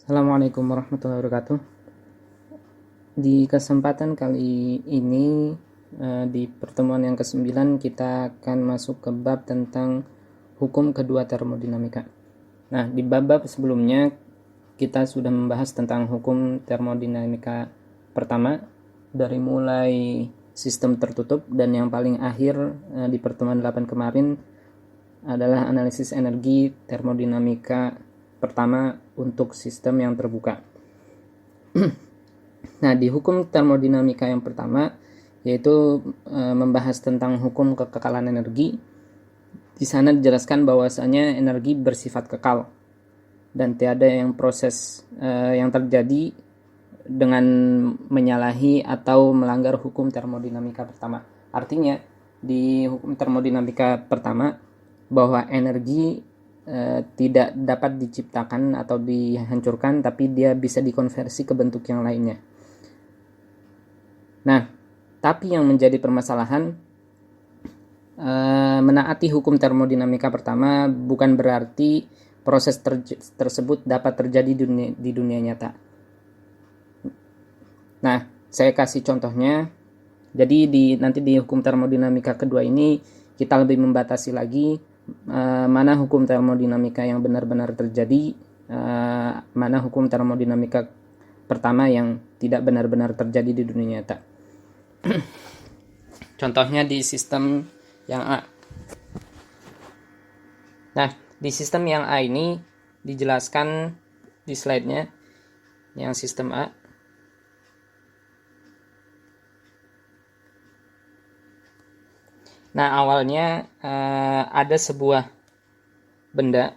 Assalamualaikum warahmatullahi wabarakatuh. Di kesempatan kali ini di pertemuan yang ke-9 kita akan masuk ke bab tentang hukum kedua termodinamika. Nah, di bab-bab sebelumnya kita sudah membahas tentang hukum termodinamika pertama dari mulai sistem tertutup, dan yang paling akhir di pertemuan 8 kemarin adalah analisis energi termodinamika pertama untuk sistem yang terbuka. Nah, di hukum termodinamika yang pertama, yaitu membahas tentang hukum kekekalan energi. Di sana dijelaskan bahwasanya energi bersifat kekal dan tiada yang proses yang terjadi dengan menyalahi atau melanggar hukum termodinamika pertama. Artinya, di hukum termodinamika pertama bahwa energi tidak dapat diciptakan atau dihancurkan, tapi dia bisa dikonversi ke bentuk yang lainnya. Nah, tapi yang menjadi permasalahan, menaati hukum termodinamika pertama bukan berarti proses tersebut dapat terjadi di dunia nyata. Nah, saya kasih contohnya. Jadi nanti di hukum termodinamika kedua ini kita lebih membatasi lagi mana hukum termodinamika yang benar-benar terjadi, mana hukum termodinamika pertama yang tidak benar-benar terjadi di dunia nyata. Contohnya di sistem yang A. Nah, di sistem yang A ini dijelaskan di slide-nya yang sistem A. Nah, awalnya ada sebuah benda,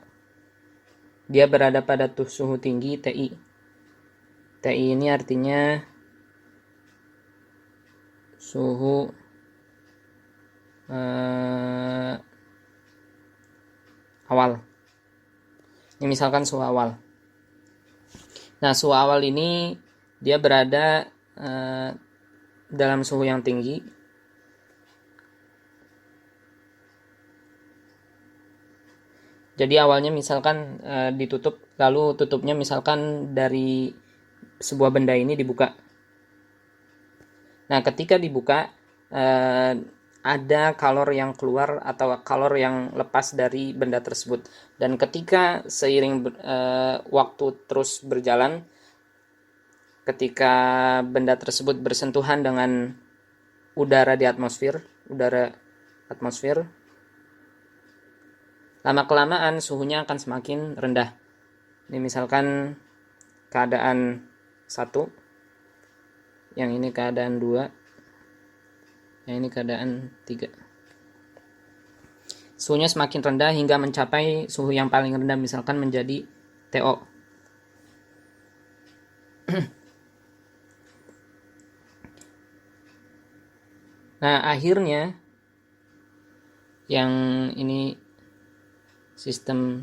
dia berada pada suhu tinggi TI. TI ini artinya suhu awal. Ini misalkan suhu awal. Nah, suhu awal ini dia berada dalam suhu yang tinggi. Jadi awalnya misalkan ditutup, lalu tutupnya misalkan dari sebuah benda ini dibuka. Nah, ketika dibuka ada kalor yang keluar atau kalor yang lepas dari benda tersebut. Dan ketika seiring waktu terus berjalan, ketika benda tersebut bersentuhan dengan udara atmosfer, lama-kelamaan suhunya akan semakin rendah. Ini misalkan keadaan 1, yang ini keadaan 2, yang ini keadaan 3. Suhunya semakin rendah hingga mencapai suhu yang paling rendah, misalkan menjadi TO. Nah, akhirnya yang ini sistem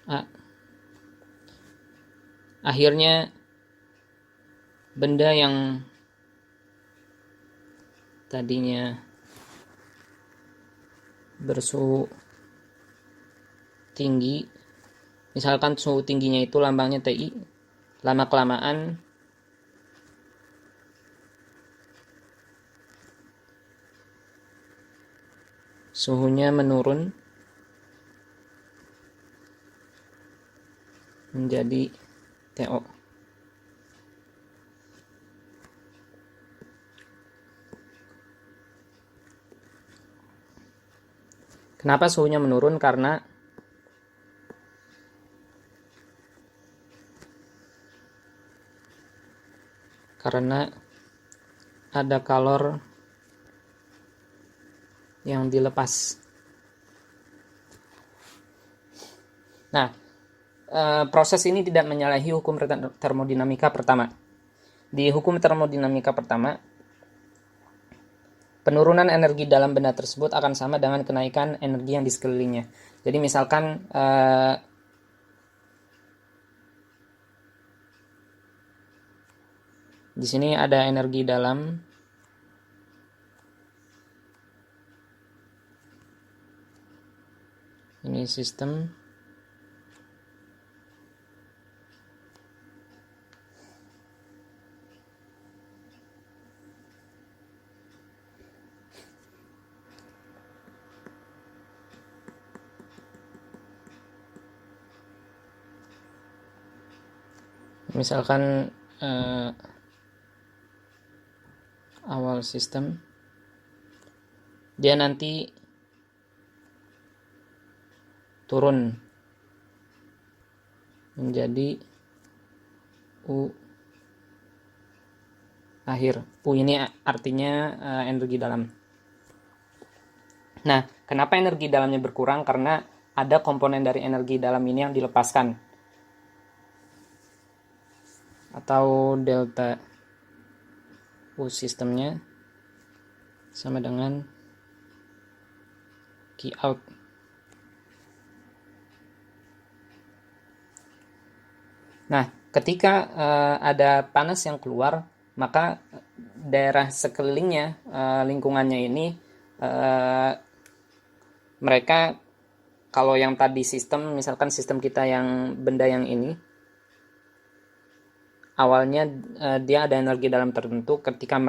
A. Akhirnya benda yang tadinya bersuhu tinggi, misalkan suhu tingginya itu lambangnya TI, lama-kelamaan suhunya menurun menjadi TO. Kenapa suhunya menurun? Karena ada kalor yang dilepas. Nah, proses ini tidak menyalahi hukum termodinamika pertama. Di hukum termodinamika pertama, penurunan energi dalam benda tersebut akan sama dengan kenaikan energi yang di sekelilingnya. Jadi misalkan di sini ada energi dalam, ini sistem Misalkan awal sistem dia nanti turun menjadi U akhir. U ini artinya energi dalam. Nah, kenapa energi dalamnya berkurang? Karena ada komponen dari energi dalam ini yang dilepaskan, atau delta U sistemnya sama dengan Q out. Nah, ketika ada panas yang keluar, maka daerah sekelilingnya, lingkungannya ini, mereka, kalau yang tadi sistem, misalkan sistem kita yang benda yang ini, awalnya dia ada energi dalam tertentu. Ketika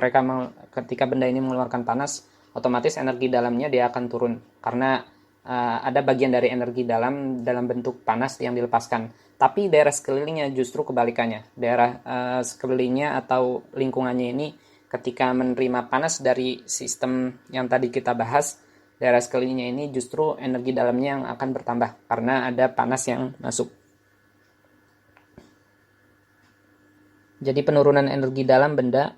benda ini mengeluarkan panas, otomatis energi dalamnya dia akan turun karena ada bagian dari energi dalam bentuk panas yang dilepaskan. Tapi daerah sekelilingnya justru kebalikannya. Daerah sekelilingnya atau lingkungannya ini ketika menerima panas dari sistem yang tadi kita bahas, daerah sekelilingnya ini justru energi dalamnya yang akan bertambah karena ada panas yang masuk. Jadi penurunan energi dalam benda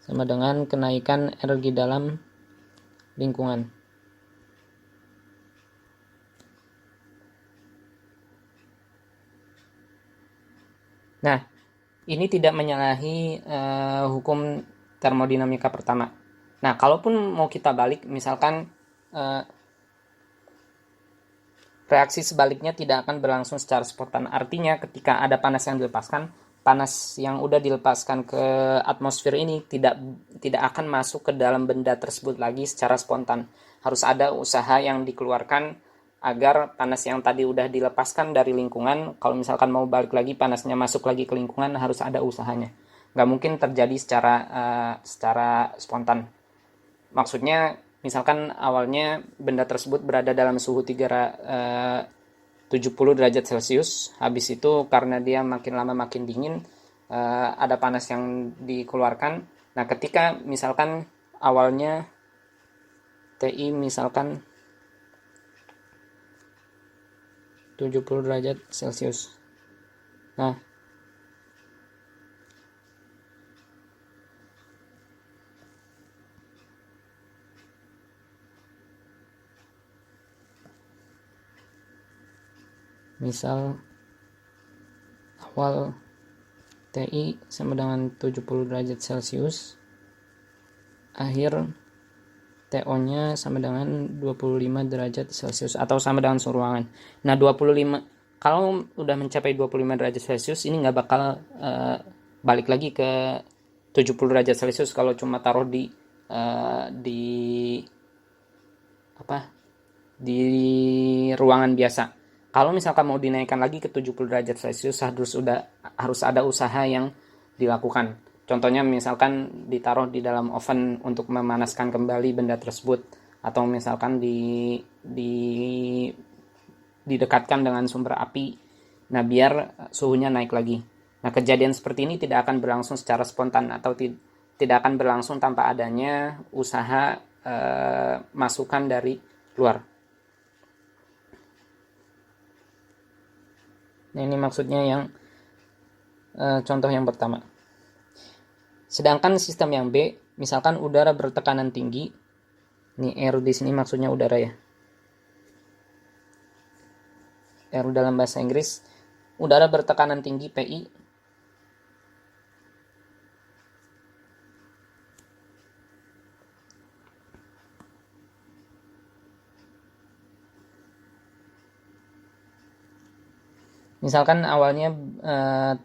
sama dengan kenaikan energi dalam lingkungan. Nah, ini tidak menyalahi hukum termodinamika pertama. Nah, kalaupun mau kita balik, misalkan reaksi sebaliknya tidak akan berlangsung secara spontan. Artinya ketika ada panas yang dilepaskan, panas yang udah dilepaskan ke atmosfer ini tidak akan masuk ke dalam benda tersebut lagi secara spontan. Harus ada usaha yang dikeluarkan agar panas yang tadi udah dilepaskan dari lingkungan, kalau misalkan mau balik lagi panasnya masuk lagi ke lingkungan, harus ada usahanya. Nggak mungkin terjadi secara spontan. Maksudnya misalkan awalnya benda tersebut berada dalam suhu 70 derajat Celcius, habis itu karena dia makin lama makin dingin, ada panas yang dikeluarkan. Nah, ketika misalkan awalnya TI misalkan 70 derajat Celcius. Nah, misal awal TI sama dengan 70 derajat Celcius, akhir TO-nya sama dengan 25 derajat Celcius atau sama dengan suhu ruangan. Nah, 25, kalau udah mencapai 25 derajat Celcius ini nggak bakal balik lagi ke 70 derajat Celcius kalau cuma taruh di ruangan biasa. Kalau misalkan mau dinaikkan lagi ke 70 derajat Celcius harus ada usaha yang dilakukan. Contohnya misalkan ditaruh di dalam oven untuk memanaskan kembali benda tersebut, atau misalkan didekatkan dengan sumber api. Nah, biar suhunya naik lagi. Nah, kejadian seperti ini tidak akan berlangsung secara spontan atau tidak akan berlangsung tanpa adanya usaha masukan dari luar. Nah, ini maksudnya yang contoh yang pertama. Sedangkan sistem yang B, misalkan udara bertekanan tinggi. Ini air di sini maksudnya udara ya. Air dalam bahasa Inggris, udara bertekanan tinggi PI. Misalkan awalnya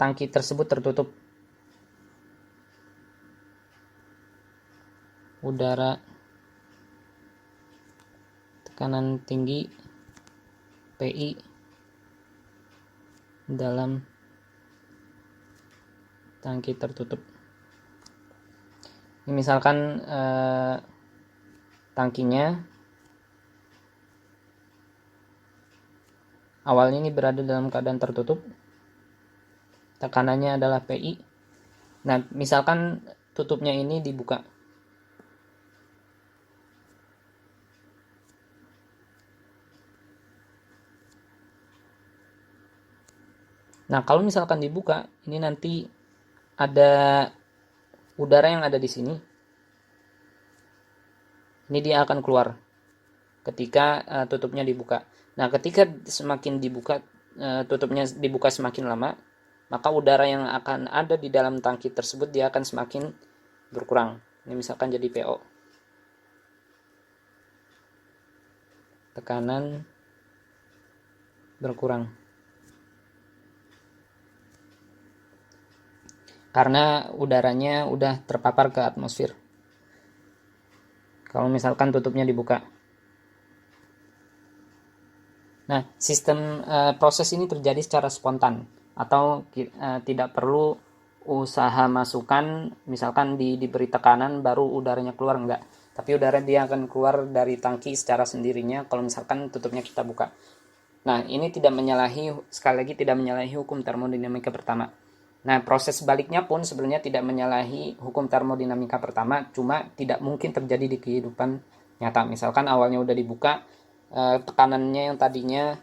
tangki tersebut tertutup. Udara tekanan tinggi PI dalam tangki tertutup. Ini misalkan tangkinya awalnya ini berada dalam keadaan tertutup, tekanannya adalah PI. Nah, misalkan tutupnya ini dibuka. Nah, kalau misalkan dibuka, ini nanti ada udara yang ada di sini. Ini dia akan keluar ketika tutupnya dibuka. Nah, ketika semakin dibuka, tutupnya dibuka semakin lama, maka udara yang akan ada di dalam tangki tersebut dia akan semakin berkurang. Ini misalkan jadi PO. Tekanan berkurang. Karena udaranya udah terpapar ke atmosfer. Kalau misalkan tutupnya dibuka. Nah, sistem proses ini terjadi secara spontan atau tidak perlu usaha masukan, misalkan diberi tekanan baru udaranya keluar, enggak. Tapi udara dia akan keluar dari tangki secara sendirinya kalau misalkan tutupnya kita buka. Nah, ini tidak menyalahi, sekali lagi tidak menyalahi hukum termodinamika pertama. Nah, proses sebaliknya pun sebenarnya tidak menyalahi hukum termodinamika pertama, cuma tidak mungkin terjadi di kehidupan nyata. Misalkan awalnya udah dibuka, tekanannya yang tadinya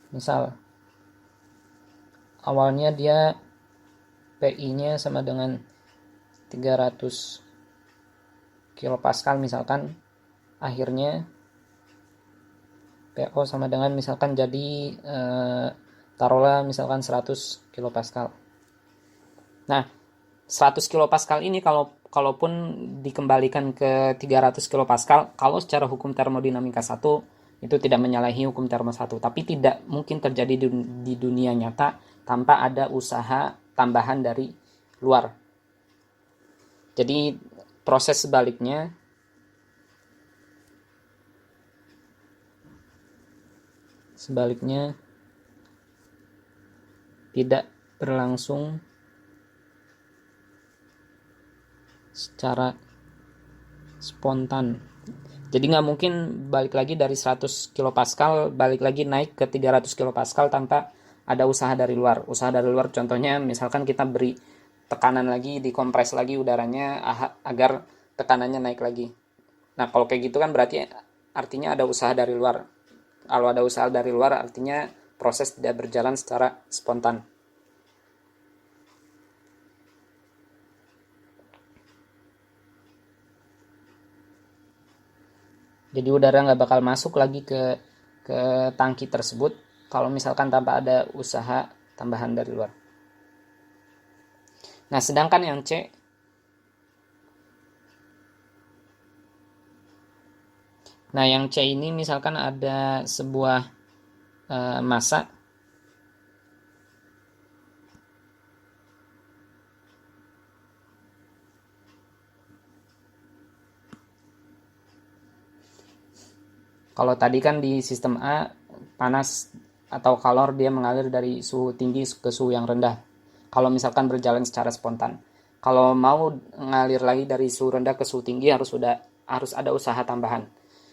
misal awalnya dia PI-nya sama dengan 300 kilopascal misalkan, akhirnya PO sama dengan misalkan jadi taruhlah misalkan 100 kilopascal. Nah, 100 kilopascal ini kalaupun dikembalikan ke 300 kilopascal, kalau secara hukum termodinamika 1 itu tidak menyalahi hukum termo 1, tapi tidak mungkin terjadi di dunia nyata tanpa ada usaha tambahan dari luar. Jadi proses sebaliknya tidak berlangsung secara spontan. Jadi nggak mungkin balik lagi dari 100 kilopascal balik lagi naik ke 300 kilopascal tanpa ada usaha dari luar. Usaha dari luar contohnya misalkan kita beri tekanan lagi, dikompres lagi udaranya agar tekanannya naik lagi. Nah, kalau kayak gitu kan berarti artinya ada usaha dari luar. Kalau ada usaha dari luar artinya proses tidak berjalan secara spontan. Jadi udara nggak bakal masuk lagi ke tangki tersebut kalau misalkan tanpa ada usaha tambahan dari luar. Nah, sedangkan yang C, nah yang C ini misalkan ada sebuah massa Kalau tadi kan di sistem A, panas atau kalor dia mengalir dari suhu tinggi ke suhu yang rendah. Kalau misalkan berjalan secara spontan. Kalau mau ngalir lagi dari suhu rendah ke suhu tinggi harus ada usaha tambahan.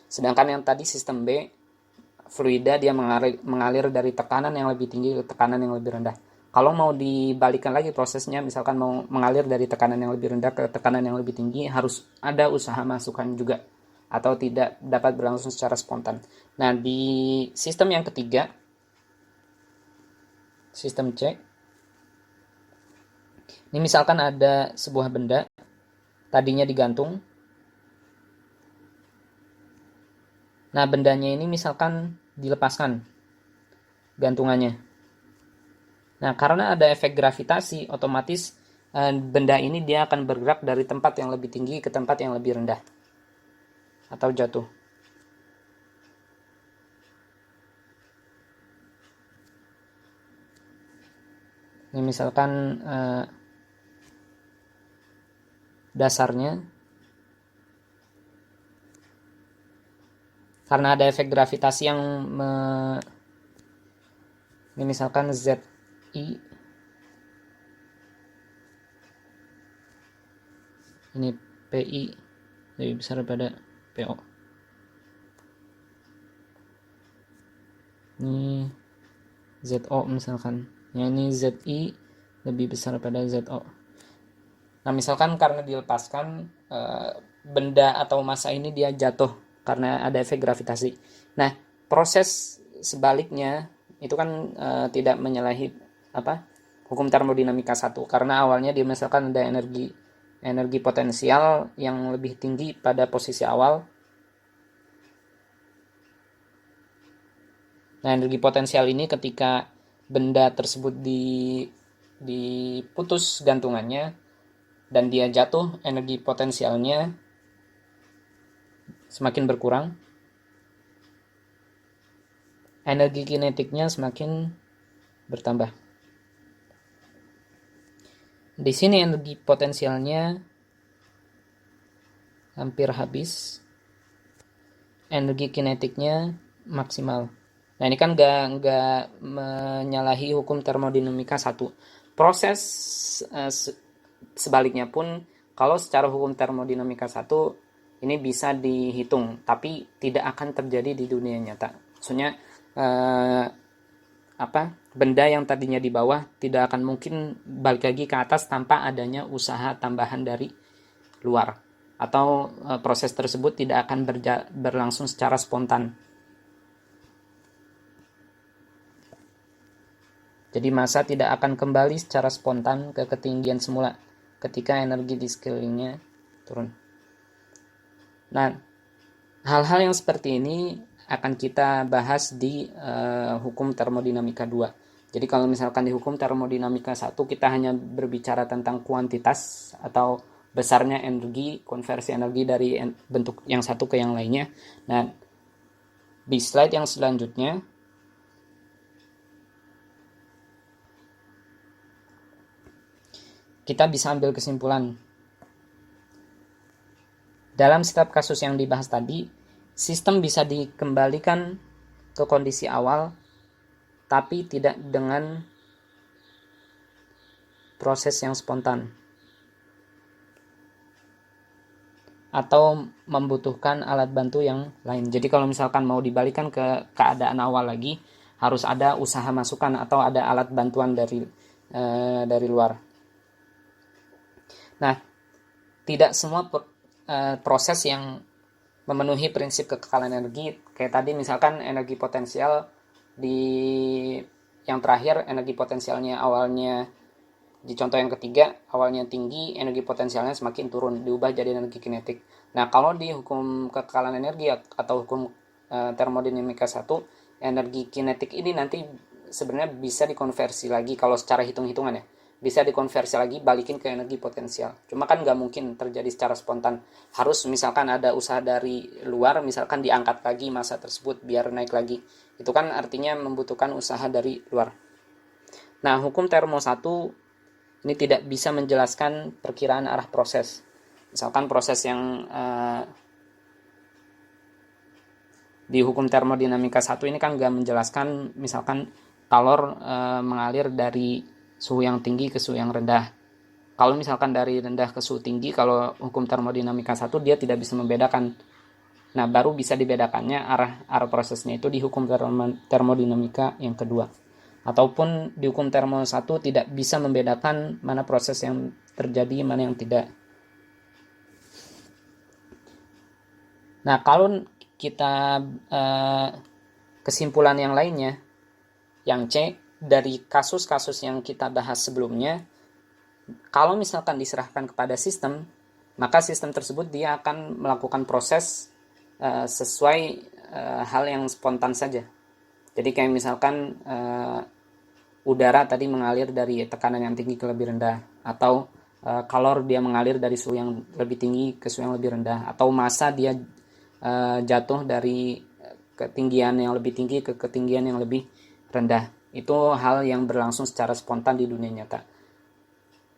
Sedangkan yang tadi sistem B, fluida dia mengalir dari tekanan yang lebih tinggi ke tekanan yang lebih rendah. Kalau mau dibalikkan lagi prosesnya, misalkan mau mengalir dari tekanan yang lebih rendah ke tekanan yang lebih tinggi, harus ada usaha masukan juga atau tidak dapat berlangsung secara spontan. Nah, di sistem yang ketiga, sistem C, ini misalkan ada sebuah benda, tadinya digantung. Nah, bendanya ini misalkan dilepaskan gantungannya. Nah, karena ada efek gravitasi, otomatis benda ini dia akan bergerak dari tempat yang lebih tinggi ke tempat yang lebih rendah atau jatuh. Ini misalkan dasarnya karena ada efek gravitasi yang ini misalkan ZI, ini PI lebih besar daripada PO. Ini ZO misalkan, ini ZI lebih besar daripada ZO. Nah misalkan karena dilepaskan benda atau massa ini dia jatuh karena ada efek gravitasi. Nah proses sebaliknya itu kan tidak menyalahi hukum termodinamika 1, karena awalnya dia misalkan ada energi potensial yang lebih tinggi pada posisi awal. Nah, energi potensial ini ketika benda tersebut diputus gantungannya dan dia jatuh, energi potensialnya semakin berkurang. Energi kinetiknya semakin bertambah. Di sini energi potensialnya hampir habis. Energi kinetiknya maksimal. Nah ini kan nggak menyalahi hukum termodinamika 1. Proses sebaliknya pun kalau secara hukum termodinamika 1 ini bisa dihitung, tapi tidak akan terjadi di dunia nyata. Maksudnya benda yang tadinya di bawah tidak akan mungkin balik lagi ke atas tanpa adanya usaha tambahan dari luar, atau proses tersebut tidak akan berlangsung secara spontan. Jadi massa tidak akan kembali secara spontan ke ketinggian semula ketika energi di sekelilingnya turun. Nah, hal-hal yang seperti ini akan kita bahas di hukum termodinamika 2. Jadi kalau misalkan di hukum termodinamika 1 kita hanya berbicara tentang kuantitas atau besarnya energi, konversi energi dari bentuk yang satu ke yang lainnya. Nah, di slide yang selanjutnya kita bisa ambil kesimpulan. Dalam setiap kasus yang dibahas tadi, sistem bisa dikembalikan ke kondisi awal, tapi tidak dengan proses yang spontan, atau membutuhkan alat bantu yang lain. Jadi kalau misalkan mau dibalikan ke keadaan awal lagi, harus ada usaha masukan atau ada alat bantuan dari luar. Nah, tidak semua proses yang memenuhi prinsip kekekalan energi, kayak tadi misalkan energi potensial yang terakhir, energi potensialnya awalnya di contoh yang ketiga awalnya tinggi, energi potensialnya semakin turun, diubah jadi energi kinetik. Nah, kalau di hukum kekekalan energi atau hukum termodinamika 1, energi kinetik ini nanti sebenarnya bisa dikonversi lagi, kalau secara hitung-hitungan ya, bisa dikonversi lagi balikin ke energi potensial. Cuma kan nggak mungkin terjadi secara spontan. Harus misalkan ada usaha dari luar, misalkan diangkat lagi massa tersebut biar naik lagi. Itu kan artinya membutuhkan usaha dari luar. Nah, hukum termo 1 ini tidak bisa menjelaskan perkiraan arah proses. Misalkan proses yang di hukum termodinamika 1 ini kan nggak menjelaskan misalkan kalor mengalir dari suhu yang tinggi ke suhu yang rendah. Kalau misalkan dari rendah ke suhu tinggi, kalau hukum termodinamika 1 dia tidak bisa membedakan. Nah, baru bisa dibedakannya arah prosesnya itu di hukum termodinamika yang kedua. Ataupun di hukum termo 1 tidak bisa membedakan mana proses yang terjadi, mana yang tidak. Nah, kalau kita kesimpulan yang lainnya, yang C, dari kasus-kasus yang kita bahas sebelumnya, kalau misalkan diserahkan kepada sistem, maka sistem tersebut dia akan melakukan proses sesuai hal yang spontan saja. Jadi kayak misalkan udara tadi mengalir dari tekanan yang tinggi ke lebih rendah, atau kalor dia mengalir dari suhu yang lebih tinggi ke suhu yang lebih rendah, atau massa dia jatuh dari ketinggian yang lebih tinggi ke ketinggian yang lebih rendah. Itu hal yang berlangsung secara spontan di dunia nyata.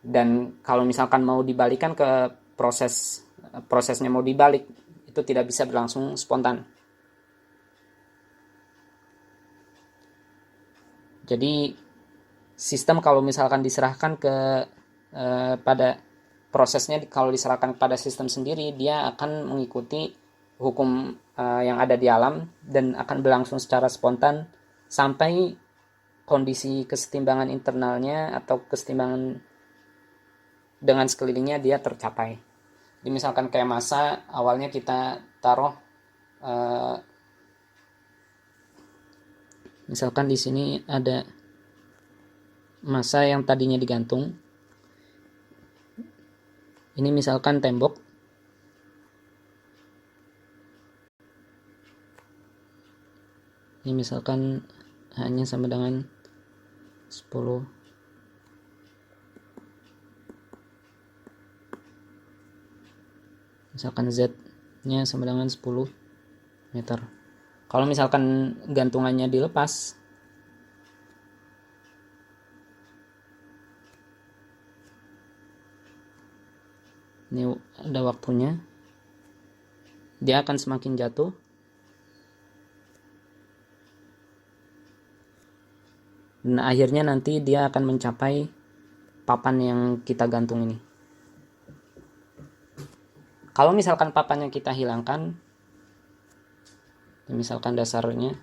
Dan kalau misalkan mau dibalikan ke prosesnya mau dibalik, itu tidak bisa berlangsung spontan. Jadi sistem kalau misalkan diserahkan pada prosesnya kalau diserahkan kepada sistem sendiri, dia akan mengikuti hukum yang ada di alam dan akan berlangsung secara spontan sampai kondisi kesetimbangan internalnya atau kesetimbangan dengan sekelilingnya dia tercapai. Jadi misalkan kayak massa, awalnya kita taruh misalkan di sini ada massa yang tadinya digantung. Ini misalkan tembok. Ini misalkan hanya sama dengan 10. Misalkan Z-nya sama dengan 10 meter. Kalau misalkan gantungannya dilepas, ini ada waktunya, dia akan semakin jatuh. Dan akhirnya nanti dia akan mencapai papan yang kita gantung ini. Kalau misalkan papannya kita hilangkan, misalkan dasarnya,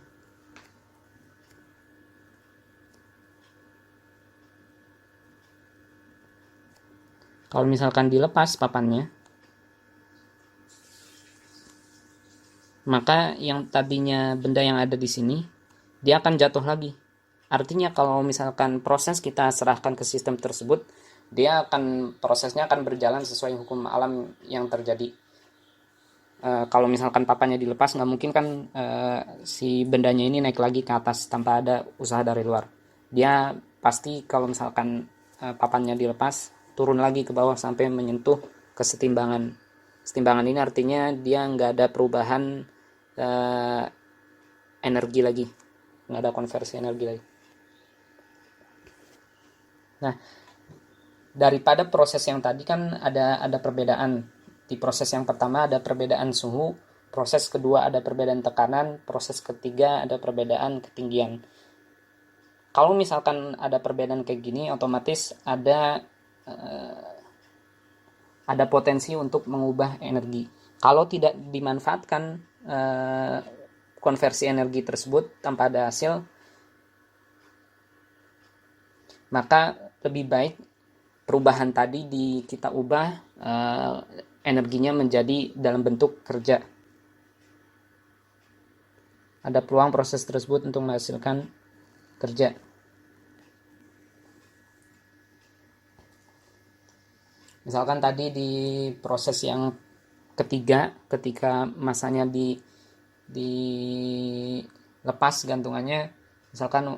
kalau misalkan dilepas papannya, maka yang tadinya benda yang ada di sini, dia akan jatuh lagi. Artinya kalau misalkan proses kita serahkan ke sistem tersebut, prosesnya akan berjalan sesuai hukum alam yang terjadi. Kalau misalkan papannya dilepas, nggak mungkin kan si bendanya ini naik lagi ke atas tanpa ada usaha dari luar. Dia pasti kalau misalkan papannya dilepas, turun lagi ke bawah sampai menyentuh kesetimbangan. Kesetimbangan ini artinya dia nggak ada perubahan energi lagi, nggak ada konversi energi lagi. Nah, daripada proses yang tadi kan ada perbedaan. Di proses yang pertama ada perbedaan suhu, proses kedua ada perbedaan tekanan, proses ketiga ada perbedaan ketinggian. Kalau misalkan ada perbedaan kayak gini, otomatis ada potensi untuk mengubah energi. Kalau tidak dimanfaatkan konversi energi tersebut tanpa ada hasil, maka lebih baik perubahan tadi kita ubah energinya menjadi dalam bentuk kerja. Ada peluang proses tersebut untuk menghasilkan kerja. Misalkan tadi di proses yang ketiga, ketika masanya dilepas gantungannya, misalkan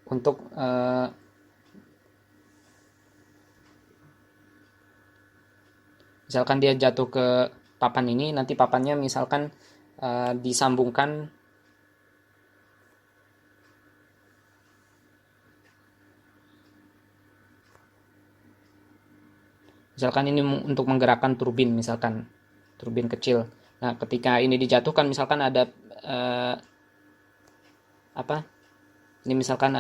untuk misalkan dia jatuh ke papan ini, nanti papannya misalkan disambungkan misalkan ini untuk menggerakkan turbin, misalkan turbin kecil. Nah, ketika ini dijatuhkan, misalkan ada ini misalkan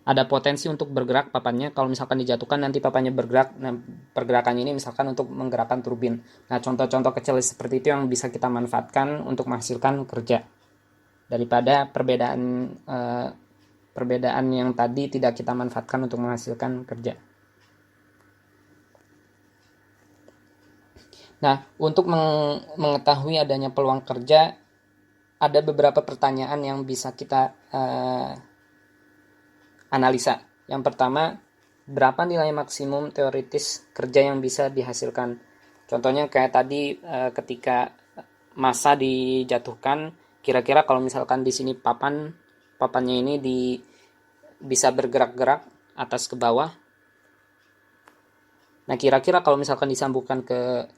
ada potensi untuk bergerak papannya. Kalau misalkan dijatuhkan nanti papannya bergerak. Nah, pergerakannya ini misalkan untuk menggerakkan turbin. Nah, contoh-contoh kecil seperti itu yang bisa kita manfaatkan untuk menghasilkan kerja. Daripada perbedaan yang tadi tidak kita manfaatkan untuk menghasilkan kerja. Nah, untuk mengetahui adanya peluang kerja, ada beberapa pertanyaan yang bisa kita analisa. Yang pertama, berapa nilai maksimum teoritis kerja yang bisa dihasilkan? Contohnya kayak tadi ketika massa dijatuhkan, kira-kira kalau misalkan di sini papannya ini bisa bergerak-gerak atas ke bawah. Nah, kira-kira kalau misalkan disambungkan ke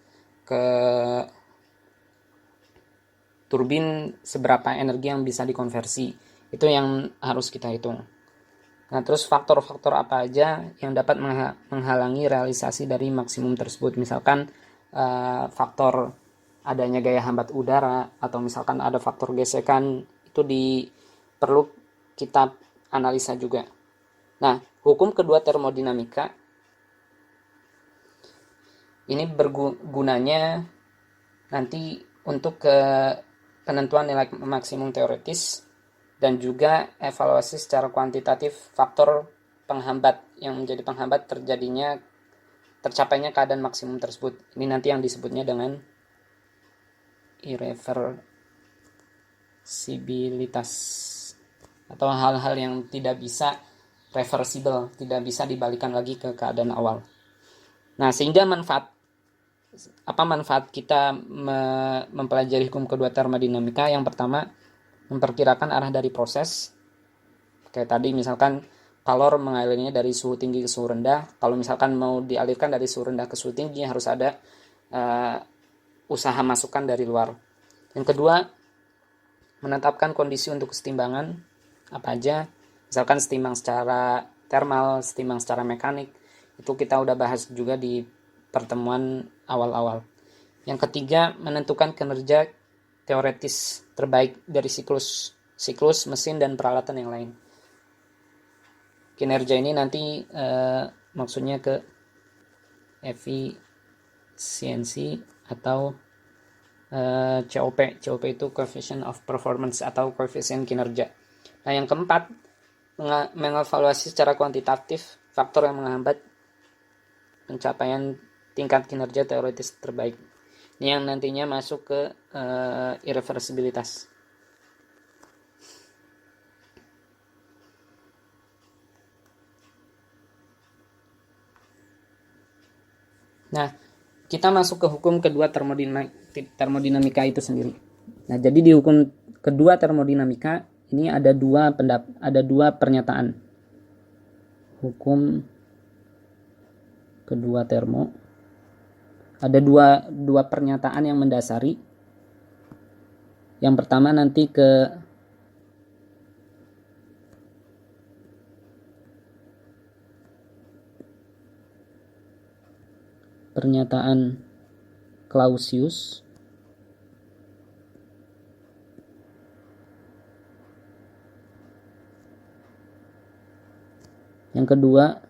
turbin, seberapa energi yang bisa dikonversi? Itu yang harus kita hitung. Nah, terus faktor-faktor apa aja yang dapat menghalangi realisasi dari maksimum tersebut? Misalkan faktor adanya gaya hambat udara, atau misalkan ada faktor gesekan, itu perlu kita analisa juga. Nah, hukum kedua termodinamika ini bergunanya nanti untuk penentuan nilai maksimum teoretis dan juga evaluasi secara kuantitatif faktor penghambat yang menjadi penghambat tercapainya keadaan maksimum tersebut. Ini nanti yang disebutnya dengan irreversibilitas atau hal-hal yang tidak bisa reversible, tidak bisa dibalikan lagi ke keadaan awal. Nah, sehingga apa manfaat kita mempelajari hukum kedua termodinamika? Yang pertama, memperkirakan arah dari proses. Kayak tadi misalkan kalor mengalirnya dari suhu tinggi ke suhu rendah. Kalau misalkan mau dialirkan dari suhu rendah ke suhu tinggi, harus ada usaha masukan dari luar. Yang kedua, menetapkan kondisi untuk kesetimbangan apa aja. Misalkan setimbang secara thermal, setimbang secara mekanik. Itu kita udah bahas juga di pertemuan awal-awal. Yang ketiga, menentukan kinerja teoretis terbaik dari siklus mesin dan peralatan yang lain. Kinerja ini nanti maksudnya ke efisiensi atau COP. COP itu coefficient of performance atau koefisien kinerja. Nah, yang keempat, mengevaluasi secara kuantitatif faktor yang menghambat pencapaian tingkat kinerja teoritis terbaik. Ini yang nantinya masuk ke irreversibilitas. Nah, kita masuk ke hukum kedua termodinamika itu sendiri. Nah, jadi di hukum kedua termodinamika ini ada dua pernyataan. Hukum kedua termo ada dua pernyataan yang mendasari. Yang pertama nanti ke pernyataan Clausius. Yang kedua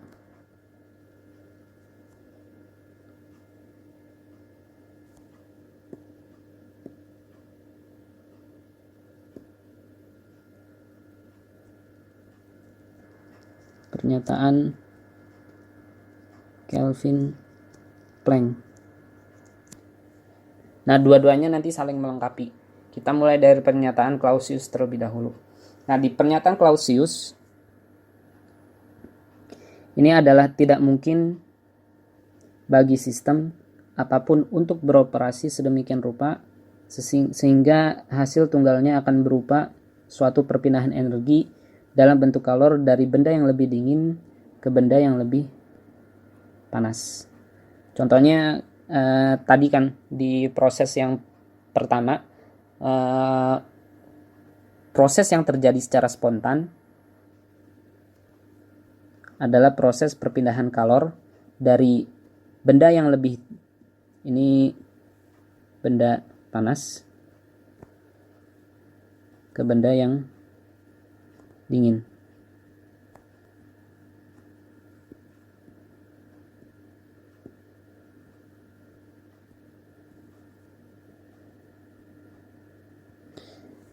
pernyataan Kelvin Planck. Nah, dua-duanya nanti saling melengkapi. Kita mulai dari pernyataan Clausius terlebih dahulu. Nah, di pernyataan Clausius ini adalah tidak mungkin bagi sistem apapun untuk beroperasi sedemikian rupa sehingga hasil tunggalnya akan berupa suatu perpindahan energi dalam bentuk kalor dari benda yang lebih dingin ke benda yang lebih panas. Contohnya tadi kan di proses yang pertama, proses yang terjadi secara spontan adalah proses perpindahan kalor dari benda yang lebih, ini benda panas, ke benda yang dingin.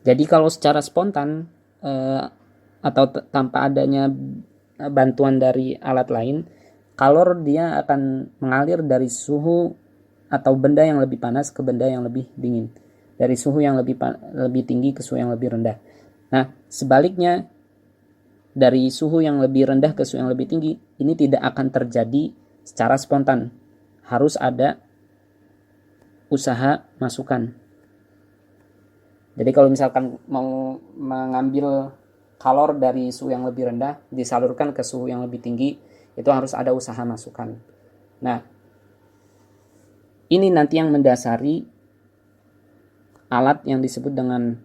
Jadi kalau secara spontan atau tanpa adanya bantuan dari alat lain, kalor dia akan mengalir dari suhu atau benda yang lebih panas ke benda yang lebih dingin, dari suhu yang lebih tinggi ke suhu yang lebih rendah. Nah, sebaliknya dari suhu yang lebih rendah ke suhu yang lebih tinggi, ini tidak akan terjadi secara spontan. Harus ada usaha masukan. Jadi kalau misalkan mau mengambil kalor dari suhu yang lebih rendah disalurkan ke suhu yang lebih tinggi, itu harus ada usaha masukan. Nah, ini nanti yang mendasari alat yang disebut dengan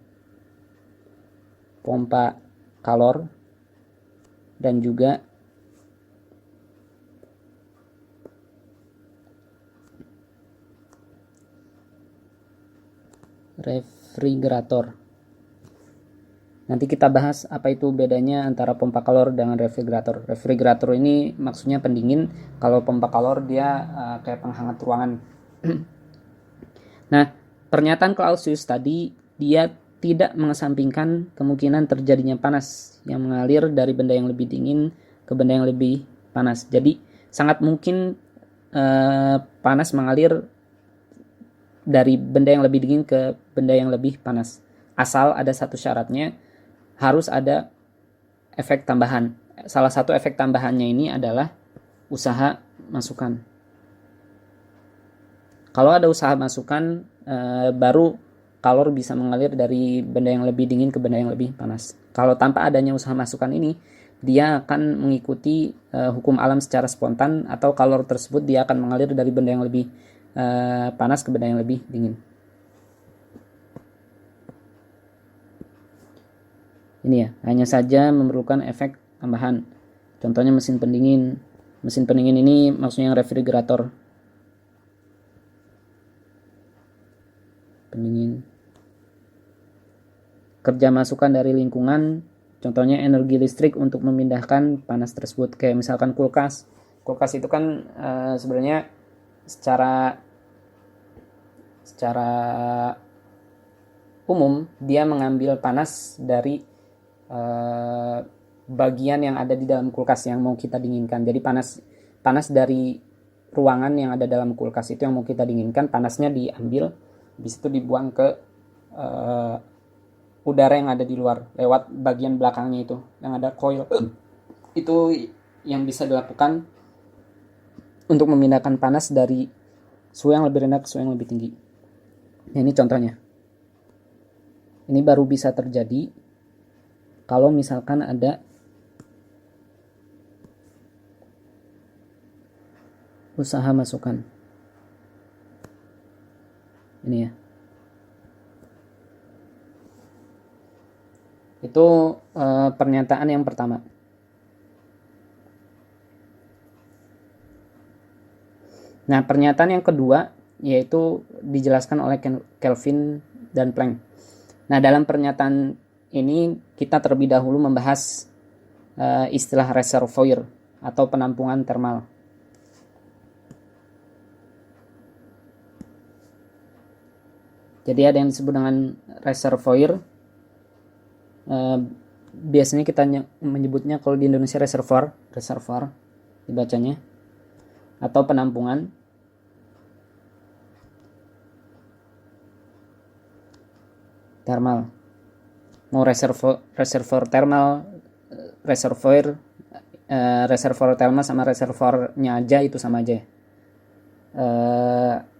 pompa kalor dan juga refrigerator. Nanti kita bahas apa itu bedanya antara pompa kalor dengan refrigerator. Refrigerator ini maksudnya pendingin, kalau pompa kalor dia kayak penghangat ruangan. Nah, pernyataan Clausius tadi dia tidak mengesampingkan kemungkinan terjadinya panas yang mengalir dari benda yang lebih dingin ke benda yang lebih panas. Jadi sangat mungkin panas mengalir dari benda yang lebih dingin ke benda yang lebih panas. Asal ada satu syaratnya, harus ada efek tambahan. Salah satu efek tambahannya ini adalah usaha masukan. Kalau ada usaha masukan, baru kalor bisa mengalir dari benda yang lebih dingin ke benda yang lebih panas. Kalau tanpa adanya usaha masukan ini, dia akan mengikuti hukum alam secara spontan, atau kalor tersebut dia akan mengalir dari benda yang lebih panas ke benda yang lebih dingin. Ini ya, hanya saja memerlukan efek tambahan. Contohnya mesin pendingin. Mesin pendingin ini maksudnya yang refrigerator. Pendingin. Kerja masukan dari lingkungan, contohnya energi listrik untuk memindahkan panas tersebut. Kayak misalkan kulkas. Kulkas itu kan sebenarnya secara umum dia mengambil panas dari bagian yang ada di dalam kulkas yang mau kita dinginkan. Jadi panas dari ruangan yang ada dalam kulkas itu yang mau kita dinginkan, panasnya diambil, habis itu dibuang ke udara yang ada di luar lewat bagian belakangnya itu yang ada coil. Itu yang bisa dilakukan untuk memindahkan panas dari suhu yang lebih rendah ke suhu yang lebih tinggi. Nah, ini contohnya. Ini baru bisa terjadi kalau misalkan ada usaha masukan. Ini ya. Itu pernyataan yang pertama. Nah, pernyataan yang kedua yaitu dijelaskan oleh Kelvin dan Planck. Nah, dalam pernyataan ini kita terlebih dahulu membahas istilah reservoir atau penampungan termal. Jadi ada yang disebut dengan reservoir. Biasanya kita menyebutnya kalau di Indonesia reservoir dibacanya, atau penampungan. Termal. Mau reservoir thermal, reservoir thermal sama reservoirnya aja itu sama aja.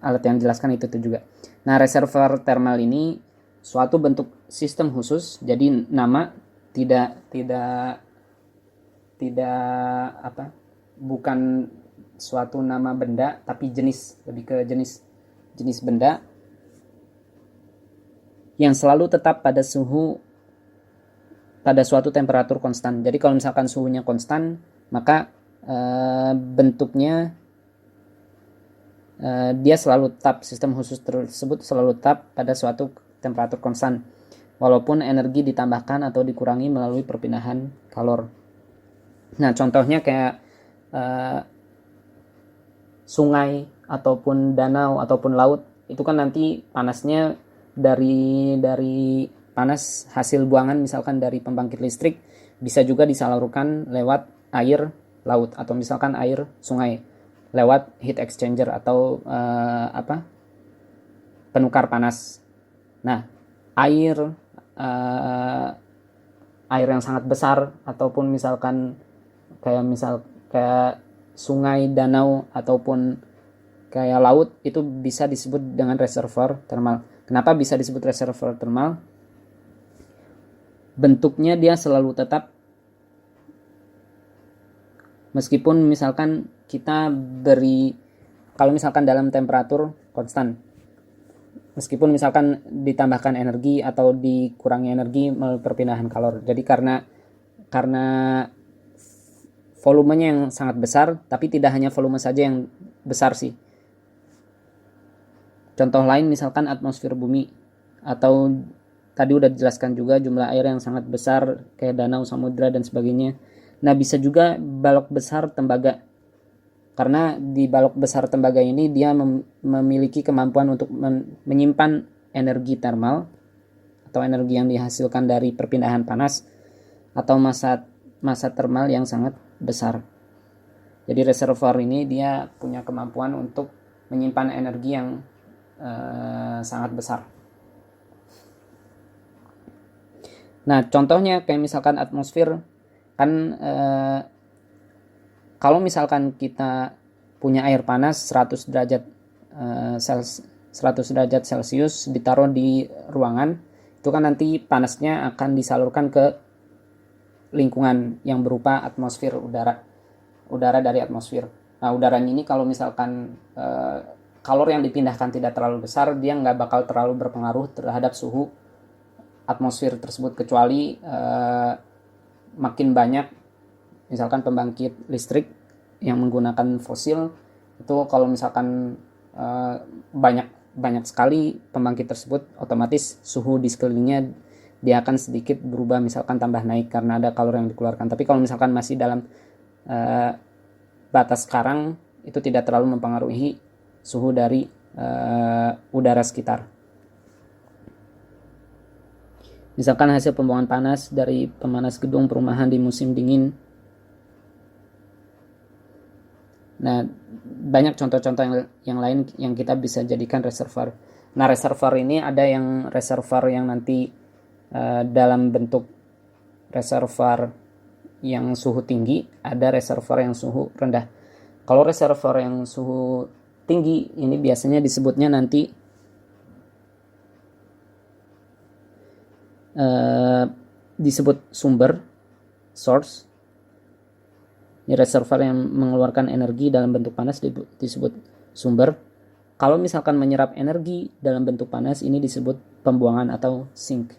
Alat yang dijelaskan itu juga. Nah, reservoir thermal ini suatu bentuk sistem khusus, jadi nama bukan suatu nama benda, tapi lebih ke jenis benda yang selalu tetap pada suatu temperatur konstan. Jadi kalau misalkan suhunya konstan, maka bentuknya dia selalu tetap, sistem khusus tersebut selalu tetap pada suatu temperatur konstan, walaupun energi ditambahkan atau dikurangi melalui perpindahan kalor. Nah, contohnya kayak sungai ataupun danau ataupun laut, itu kan nanti panasnya dari panas hasil buangan misalkan dari pembangkit listrik bisa juga disalurkan lewat air laut, atau misalkan air sungai lewat heat exchanger atau penukar panas. Nah, air yang sangat besar ataupun misalkan kayak sungai, danau ataupun kayak laut itu bisa disebut dengan reservoir thermal. Kenapa bisa disebut reservoir thermal? Bentuknya dia selalu tetap, meskipun misalkan kita kalau misalkan dalam temperatur konstan, meskipun misalkan ditambahkan energi atau dikurangi energi melalui perpindahan kalor. Jadi karena volumenya yang sangat besar, tapi tidak hanya volume saja yang besar sih. Contoh lain misalkan atmosfer bumi, atau tadi udah dijelaskan juga jumlah air yang sangat besar kayak danau, samudra dan sebagainya. Nah, bisa juga balok besar tembaga. Karena di balok besar tembaga ini dia memiliki kemampuan untuk menyimpan energi termal atau energi yang dihasilkan dari perpindahan panas atau massa termal yang sangat besar. Jadi reservoir ini dia punya kemampuan untuk menyimpan energi yang sangat besar. Nah, contohnya kayak misalkan atmosfer kan kalau misalkan kita punya air panas 100 derajat 100 derajat Celcius ditaruh di ruangan, itu kan nanti panasnya akan disalurkan ke lingkungan yang berupa atmosfer udara dari atmosfer. Nah, udaranya ini kalau misalkan kalor yang dipindahkan tidak terlalu besar, dia nggak bakal terlalu berpengaruh terhadap suhu atmosfer tersebut, kecuali makin banyak misalkan pembangkit listrik yang menggunakan fosil. Itu kalau misalkan banyak sekali pembangkit tersebut, otomatis suhu di sekelilingnya dia akan sedikit berubah, misalkan tambah naik karena ada kalor yang dikeluarkan. Tapi kalau misalkan masih dalam batas sekarang, itu tidak terlalu mempengaruhi suhu dari udara sekitar. Misalkan hasil pembuangan panas dari pemanas gedung perumahan di musim dingin. Nah, banyak contoh-contoh yang lain yang kita bisa jadikan reservoir. Nah, reservoir ini ada yang reservoir yang nanti dalam bentuk reservoir yang suhu tinggi, ada reservoir yang suhu rendah. Kalau reservoir yang suhu tinggi ini biasanya disebutnya nanti disebut sumber, source. Ini reservoir yang mengeluarkan energi dalam bentuk panas disebut sumber. Kalau misalkan menyerap energi dalam bentuk panas, ini disebut pembuangan atau sink.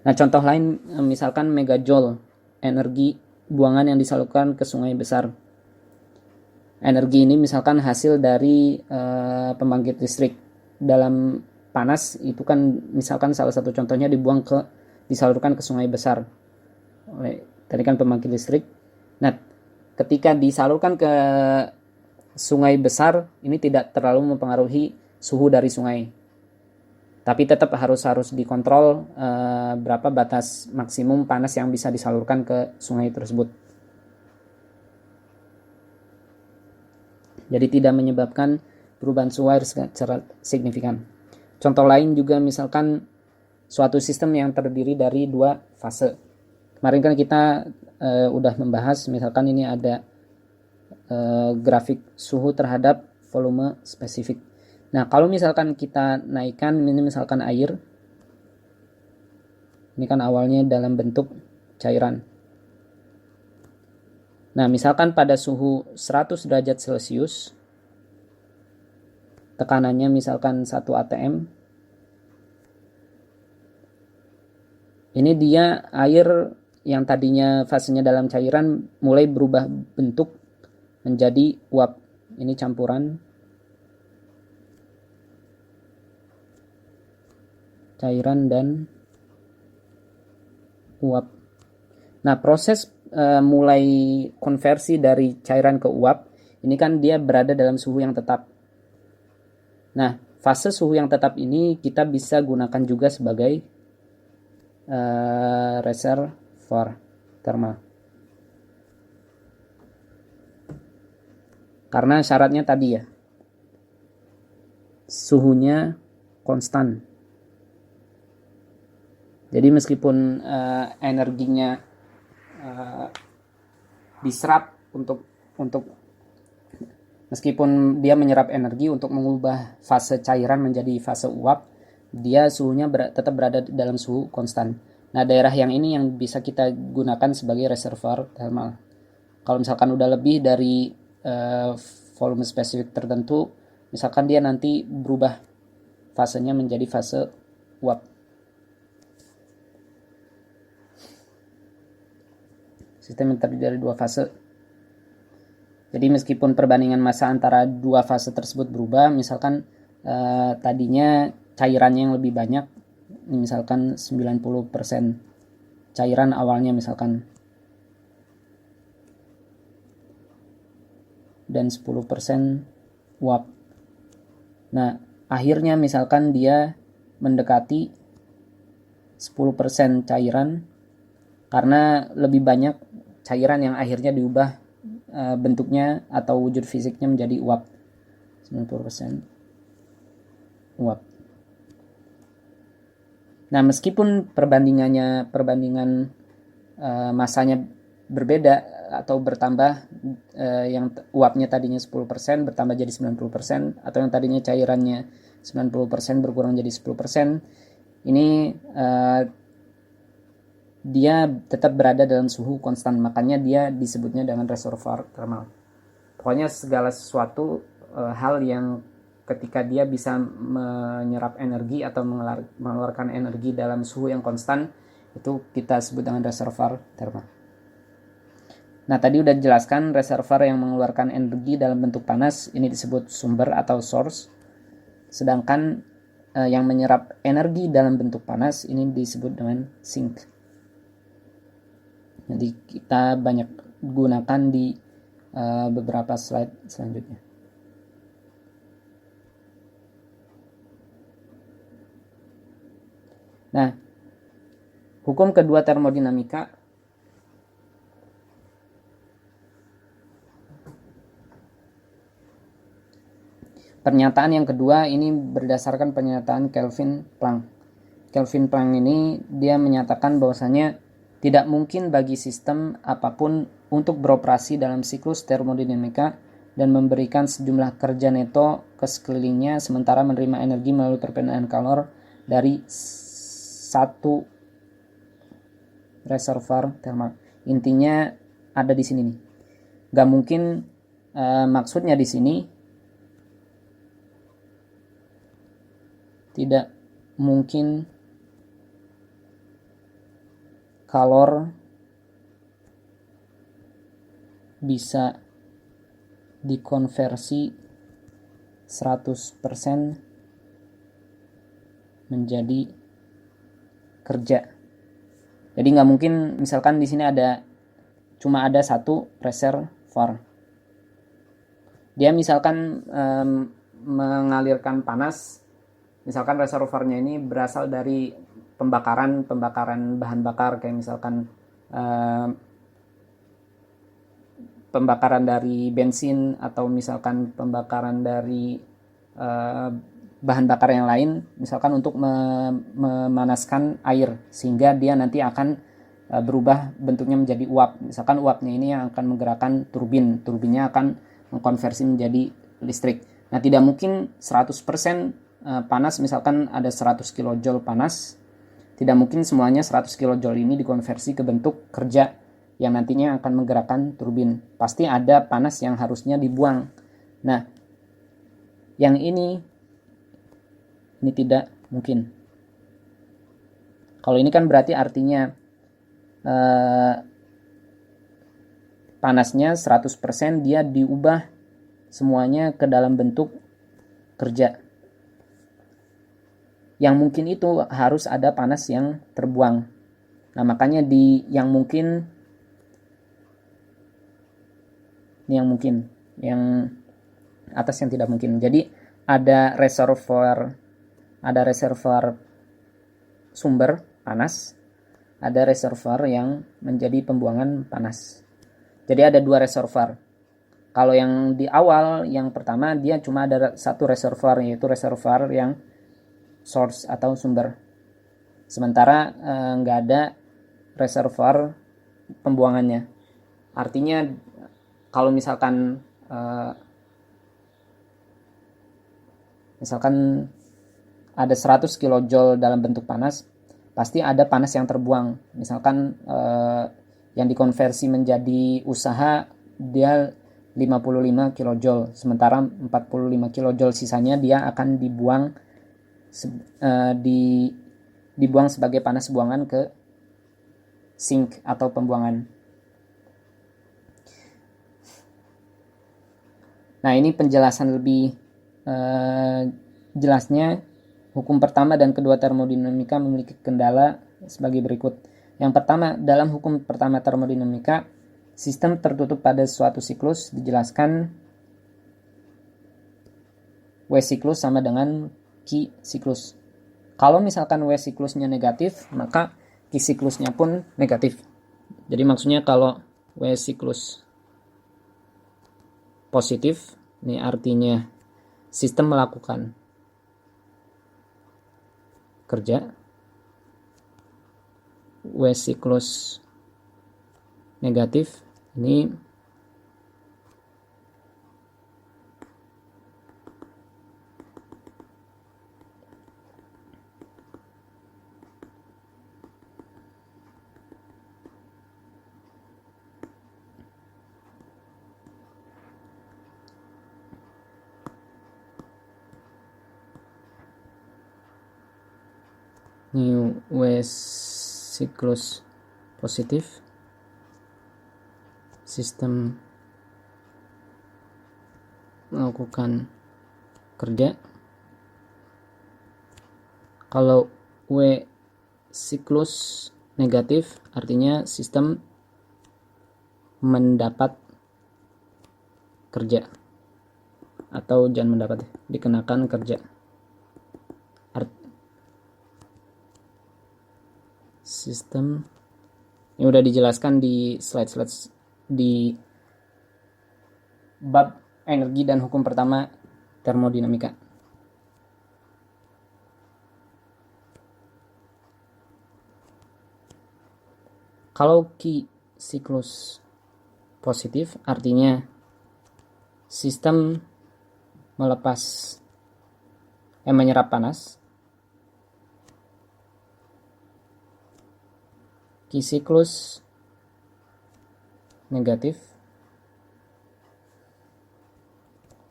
Nah, contoh lain misalkan megajoule, energi buangan yang disalurkan ke sungai besar. Energi ini misalkan hasil dari pembangkit listrik dalam panas, itu kan misalkan salah satu contohnya disalurkan ke sungai besar. Tadi kan pembangkit listrik. Nah, ketika disalurkan ke sungai besar, ini tidak terlalu mempengaruhi suhu dari sungai. Tapi tetap harus dikontrol berapa batas maksimum panas yang bisa disalurkan ke sungai tersebut. Jadi tidak menyebabkan perubahan suhu air secara signifikan. Contoh lain juga misalkan suatu sistem yang terdiri dari 2 fase. Kemarin kan kita udah membahas, misalkan ini ada grafik suhu terhadap volume spesifik. Nah, kalau misalkan kita naikkan, ini misalkan air, ini kan awalnya dalam bentuk cairan. Nah, misalkan pada suhu 100 derajat Celcius, tekanannya misalkan 1 atm, ini dia air yang tadinya fasenya dalam cairan mulai berubah bentuk menjadi uap. Ini campuran cairan dan uap. Nah, proses mulai konversi dari cairan ke uap, ini kan dia berada dalam suhu yang tetap. Nah, fase suhu yang tetap ini kita bisa gunakan juga sebagai reservoir thermal. Karena syaratnya tadi ya, suhunya konstan. Jadi meskipun energinya diserap untuk meskipun dia menyerap energi untuk mengubah fase cairan menjadi fase uap, dia suhunya tetap berada dalam suhu konstan. Nah, daerah yang ini yang bisa kita gunakan sebagai reservoir thermal. Kalau misalkan udah lebih dari volume spesifik tertentu, misalkan dia nanti berubah fasenya menjadi fase uap. Sistem yang terdiri dari 2 fase. Jadi meskipun perbandingan massa antara 2 fase tersebut berubah, misalkan tadinya cairannya yang lebih banyak, Ini misalkan 90% cairan awalnya misalkan, dan 10% uap. Nah, akhirnya misalkan dia mendekati 10% cairan, karena lebih banyak cairan yang akhirnya diubah bentuknya atau wujud fisiknya menjadi uap. 90% uap. Nah, meskipun perbandingan masanya berbeda atau bertambah, yang uapnya tadinya 10% bertambah jadi 90%, atau yang tadinya cairannya 90% berkurang jadi 10%, ini dia tetap berada dalam suhu konstan, makanya dia disebutnya dengan reservoir thermal. Pokoknya segala sesuatu hal yang ketika dia bisa menyerap energi atau mengeluarkan energi dalam suhu yang konstan, itu kita sebut dengan reservoir thermal. Nah, tadi udah jelaskan reservoir yang mengeluarkan energi dalam bentuk panas ini disebut sumber atau source. Sedangkan yang menyerap energi dalam bentuk panas ini disebut dengan sink. Jadi kita banyak gunakan di beberapa slide selanjutnya. Nah, hukum kedua termodinamika pernyataan yang kedua ini berdasarkan pernyataan Kelvin Planck. Kelvin Planck ini dia menyatakan bahwasanya tidak mungkin bagi sistem apapun untuk beroperasi dalam siklus termodinamika dan memberikan sejumlah kerja neto ke sekelilingnya sementara menerima energi melalui perpindahan kalor dari satu reservoir thermal. Intinya ada di sini nih. Gak mungkin, maksudnya di sini tidak mungkin kalor bisa dikonversi 100% menjadi kerja. Jadi nggak mungkin misalkan di sini cuma ada satu reservoir. Dia misalkan mengalirkan panas, misalkan reservoirnya ini berasal dari pembakaran bahan bakar, kayak misalkan pembakaran dari bensin atau misalkan pembakaran dari bahan bakar yang lain, misalkan untuk memanaskan air sehingga dia nanti akan berubah bentuknya menjadi uap. Misalkan uapnya ini yang akan menggerakkan turbinnya akan mengkonversi menjadi listrik. Nah, tidak mungkin 100% panas, misalkan ada 100 kJ panas, tidak mungkin semuanya 100 kJ ini dikonversi ke bentuk kerja yang nantinya akan menggerakkan turbin. Pasti ada panas yang harusnya dibuang. Nah, yang ini tidak mungkin. Kalau ini kan berarti artinya panasnya 100% dia diubah semuanya ke dalam bentuk kerja. Yang mungkin itu harus ada panas yang terbuang. Nah, makanya yang mungkin, ini yang mungkin, yang atas yang tidak mungkin. Jadi ada reservoir sumber panas, ada reservoir yang menjadi pembuangan panas. Jadi ada dua reservoir. Kalau yang di awal, yang pertama, dia cuma ada satu reservoir, yaitu reservoir yang source atau sumber. Sementara nggak ada reservoir pembuangannya. Artinya kalau misalkan ada 100 kJ dalam bentuk panas, pasti ada panas yang terbuang. Misalkan yang dikonversi menjadi usaha dia 55 kJ, sementara 45 kJ sisanya dia akan dibuang sebagai panas buangan ke sink atau pembuangan. Nah, ini penjelasan lebih jelasnya hukum pertama dan kedua termodinamika memiliki kendala sebagai berikut. Yang pertama, dalam hukum pertama termodinamika, sistem tertutup pada suatu siklus dijelaskan W siklus sama dengan Q siklus. Kalau misalkan W siklusnya negatif, maka Q siklusnya pun negatif. Jadi maksudnya kalau W siklus positif, ini artinya sistem melakukan kerja. W siklus negatif, ini W siklus positif, sistem melakukan kerja. Kalau W siklus negatif, artinya sistem mendapat kerja, atau jangan mendapat, dikenakan kerja. Sistem ini udah dijelaskan di slide-slide di bab energi dan hukum pertama termodinamika. Kalau Q siklus positif, artinya sistem menyerap panas. Q siklus negatif,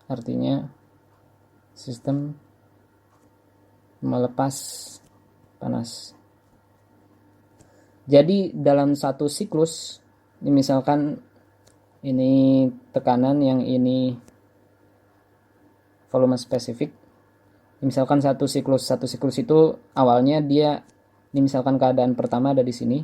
artinya sistem melepas panas. Jadi dalam satu siklus, ini misalkan ini tekanan, yang ini volume spesifik. Misalkan satu siklus itu awalnya dia, ini misalkan keadaan pertama ada di sini.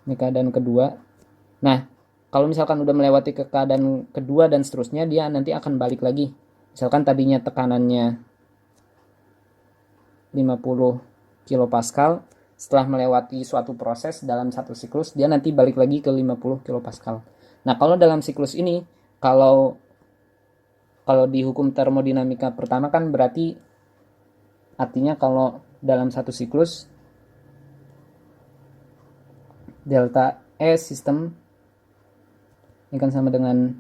Ini keadaan kedua. Nah, kalau misalkan udah melewati ke keadaan kedua dan seterusnya, dia nanti akan balik lagi. Misalkan tadinya tekanannya 50 kilopascal, setelah melewati suatu proses dalam satu siklus, dia nanti balik lagi ke 50 kilopascal. Nah, kalau dalam siklus ini, kalau di hukum termodinamika pertama kan berarti artinya kalau dalam satu siklus delta E sistem ini kan sama dengan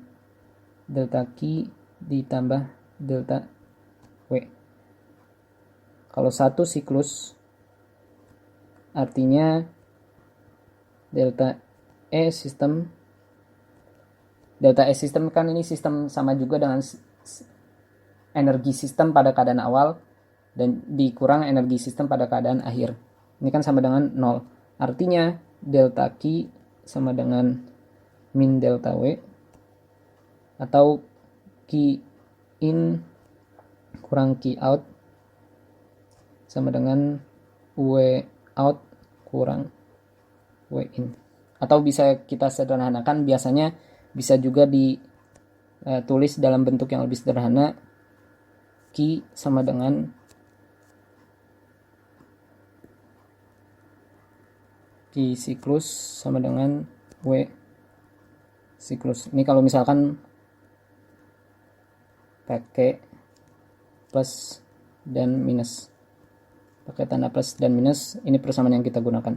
delta Q ditambah delta W. Kalau satu siklus artinya delta E sistem kan ini sistem sama juga dengan energi sistem pada keadaan awal dan dikurang energi sistem pada keadaan akhir. Ini kan sama dengan 0. Artinya delta Q sama dengan min delta W, atau Q in kurang Q out sama dengan W out kurang W in. Atau bisa kita sederhanakan, biasanya bisa juga ditulis dalam bentuk yang lebih sederhana, Q sama dengan Q siklus sama dengan W siklus. Ini kalau misalkan pakai plus dan minus, pakai tanda plus dan minus, ini persamaan yang kita gunakan.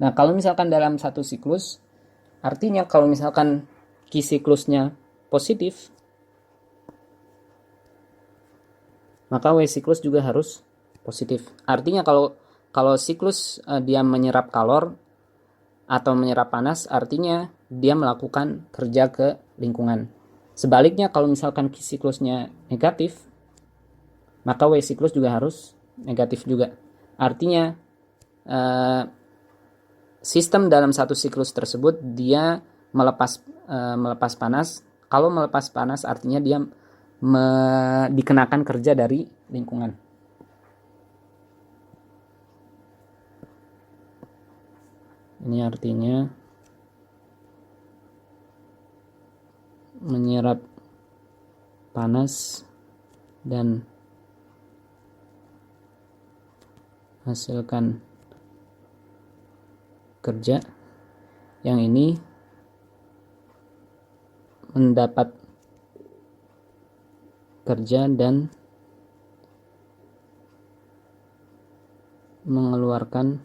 Nah, kalau misalkan dalam satu siklus, artinya kalau misalkan Q siklusnya positif, maka W siklus juga harus positif. Artinya kalau siklus dia menyerap kalor atau menyerap panas, artinya dia melakukan kerja ke lingkungan. Sebaliknya kalau misalkan Q siklusnya negatif, maka W siklus juga harus negatif juga. Artinya sistem dalam satu siklus tersebut dia melepas panas. Kalau melepas panas artinya dia dikenakan kerja dari lingkungan. Ini artinya menyerap panas dan hasilkan kerja, yang ini mendapat kerja dan mengeluarkan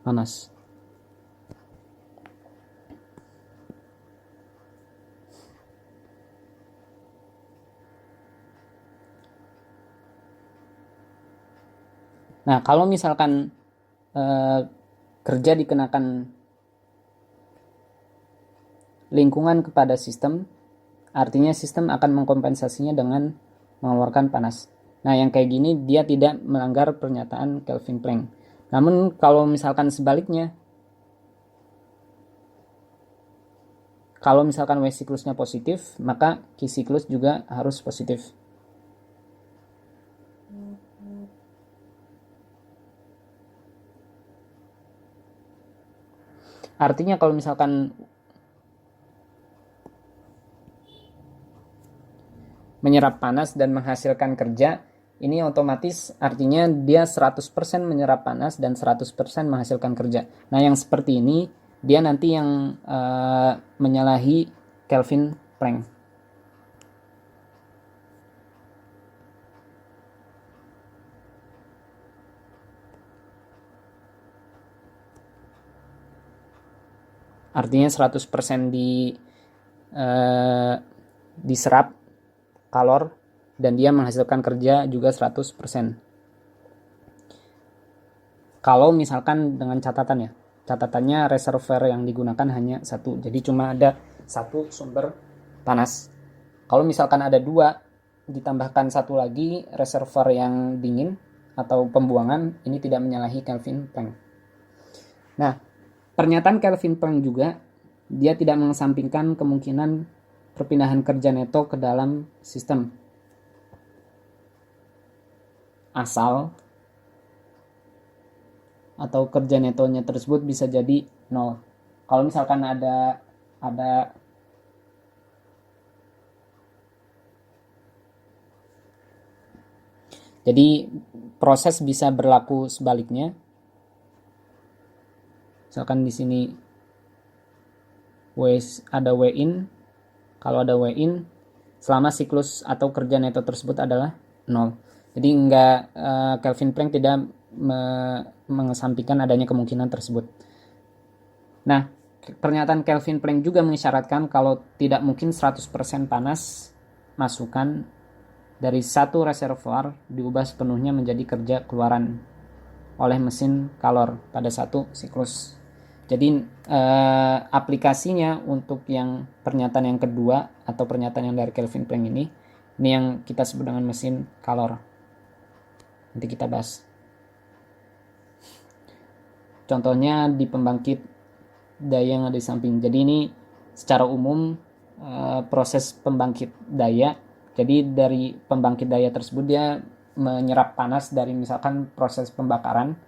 panas. Nah, kalau misalkan kerja dikenakan lingkungan kepada sistem, artinya sistem akan mengkompensasinya dengan mengeluarkan panas. Nah, yang kayak gini dia tidak melanggar pernyataan Kelvin Planck. Namun kalau misalkan sebaliknya, kalau misalkan W siklusnya positif, maka Q siklus juga harus positif. Artinya kalau misalkan menyerap panas dan menghasilkan kerja, ini otomatis artinya dia 100% menyerap panas dan 100% menghasilkan kerja. Nah, yang seperti ini dia nanti yang menyalahi Kelvin Planck. Artinya 100% diserap kalor dan dia menghasilkan kerja juga 100%. Kalau misalkan dengan catatannya reservoir yang digunakan hanya satu, jadi cuma ada satu sumber panas. Kalau misalkan ada dua, ditambahkan satu lagi reservoir yang dingin atau pembuangan, ini tidak menyalahi Kelvin Planck. Nah, pernyataan Kelvin Planck juga dia tidak mengesampingkan kemungkinan perpindahan kerja neto ke dalam sistem, asal atau kerja netonya tersebut bisa jadi 0. Kalau misalkan ada jadi proses bisa berlaku sebaliknya. Misalkan di sini ada W in, kalau ada W in selama siklus atau kerja neto tersebut adalah 0. Jadi Kelvin Planck tidak mengesampingkan adanya kemungkinan tersebut. Nah, pernyataan Kelvin Planck juga mengisyaratkan kalau tidak mungkin 100% panas masukan dari satu reservoir diubah sepenuhnya menjadi kerja keluaran oleh mesin kalor pada satu siklus. Jadi aplikasinya untuk yang pernyataan yang kedua atau pernyataan yang dari Kelvin Planck ini yang kita sebut dengan mesin kalor. Nanti kita bahas. Contohnya di pembangkit daya yang ada di samping. Jadi ini secara umum proses pembangkit daya. Jadi dari pembangkit daya tersebut dia menyerap panas dari misalkan proses pembakaran.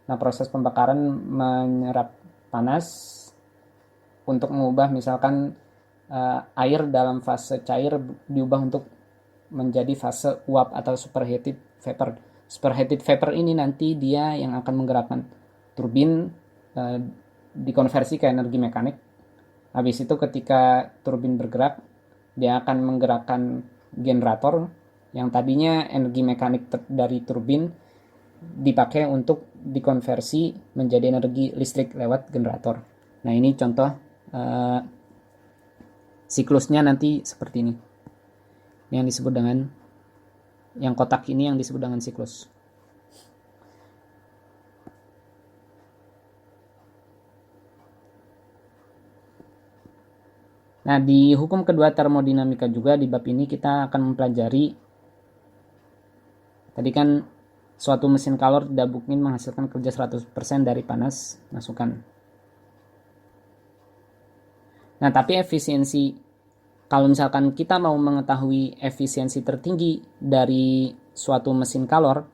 Nah, proses pembakaran menyerap panas untuk mengubah misalkan air dalam fase cair diubah untuk menjadi fase uap atau superheated vapor. Superheated vapor ini nanti dia yang akan menggerakkan turbin, dikonversi ke energi mekanik. Habis itu ketika turbin bergerak, dia akan menggerakkan generator yang tadinya energi mekanik dari turbin dipakai untuk dikonversi menjadi energi listrik lewat generator. Nah, ini contoh siklusnya nanti seperti ini. Yang disebut dengan yang kotak ini yang disebut dengan siklus. Nah, di hukum kedua termodinamika juga di bab ini kita akan mempelajari tadi kan suatu mesin kalor tidak mungkin menghasilkan kerja 100% dari panas masukan. Nah, tapi efisiensi, kalau misalkan kita mau mengetahui efisiensi tertinggi dari suatu mesin kalor,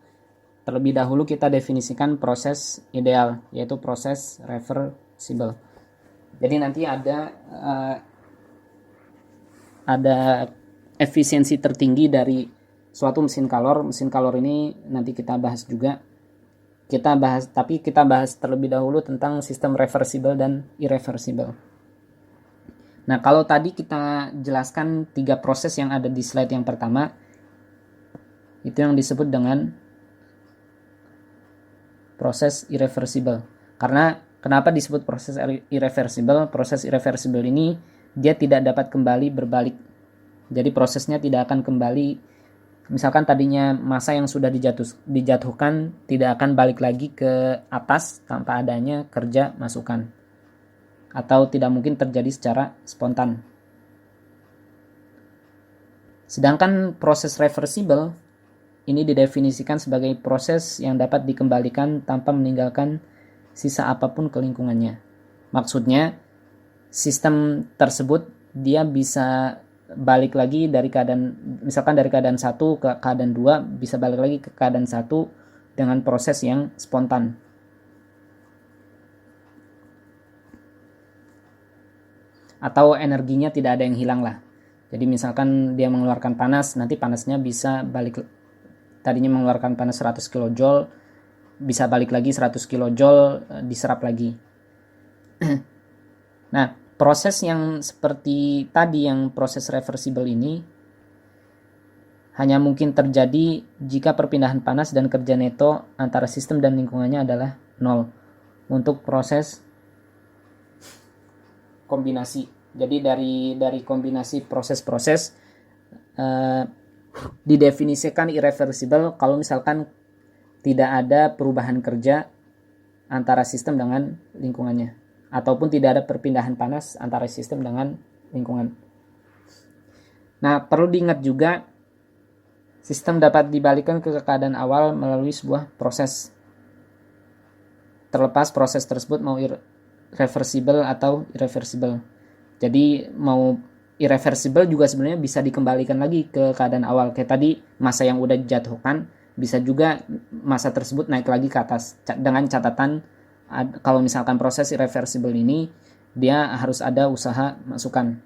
terlebih dahulu kita definisikan proses ideal, yaitu proses reversible. Jadi nanti ada efisiensi tertinggi dari suatu mesin kalor. Mesin kalor ini nanti kita bahas juga. Tapi kita bahas terlebih dahulu tentang sistem reversible dan irreversible. Nah, kalau tadi kita jelaskan 3 proses yang ada di slide yang pertama, itu yang disebut dengan proses irreversible. Karena kenapa disebut proses irreversible? Proses irreversible ini dia tidak dapat kembali berbalik. Jadi prosesnya tidak akan kembali. Misalkan tadinya massa yang sudah dijatuhkan tidak akan balik lagi ke atas tanpa adanya kerja masukan, atau tidak mungkin terjadi secara spontan. Sedangkan proses reversible ini didefinisikan sebagai proses yang dapat dikembalikan tanpa meninggalkan sisa apapun ke lingkungannya. Maksudnya, sistem tersebut dia bisa balik lagi dari keadaan, misalkan dari keadaan 1 ke keadaan 2, bisa balik lagi ke keadaan 1 dengan proses yang spontan. Atau energinya tidak ada yang hilang lah. Jadi misalkan dia mengeluarkan panas, nanti panasnya bisa balik, tadinya mengeluarkan panas 100 kJ, bisa balik lagi 100 kJ, diserap lagi. Nah, proses yang seperti tadi, yang proses reversible ini, hanya mungkin terjadi jika perpindahan panas dan kerja neto antara sistem dan lingkungannya adalah 0 untuk proses kombinasi. Jadi dari kombinasi proses-proses didefinisikan irreversible kalau misalkan tidak ada perubahan kerja antara sistem dengan lingkungannya, ataupun tidak ada perpindahan panas antara sistem dengan lingkungan. Nah, perlu diingat juga, sistem dapat dibalikkan ke keadaan awal melalui sebuah proses, terlepas proses tersebut mau reversible atau irreversible. Jadi mau irreversible juga sebenarnya bisa dikembalikan lagi ke keadaan awal. Kayak tadi massa yang udah dijatuhkan, bisa juga massa tersebut naik lagi ke atas. Dengan catatan kalau misalkan proses irreversible ini, dia harus ada usaha masukan.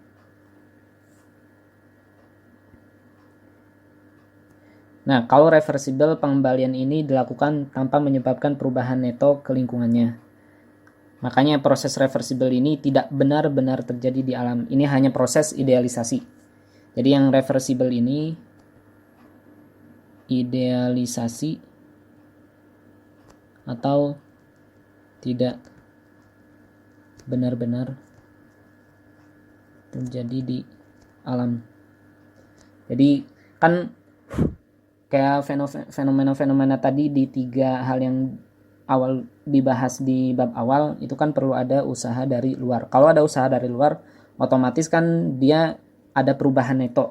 Nah, kalau reversible, pengembalian ini dilakukan tanpa menyebabkan perubahan neto ke lingkungannya. Makanya proses reversible ini tidak benar-benar terjadi di alam. Ini hanya proses idealisasi. Jadi yang reversible ini idealisasi atau tidak benar-benar terjadi di alam. Jadi kan kayak fenomena-fenomena tadi di 3 hal yang awal dibahas di bab awal, itu kan perlu ada usaha dari luar. Kalau ada usaha dari luar, otomatis kan dia ada perubahan neto,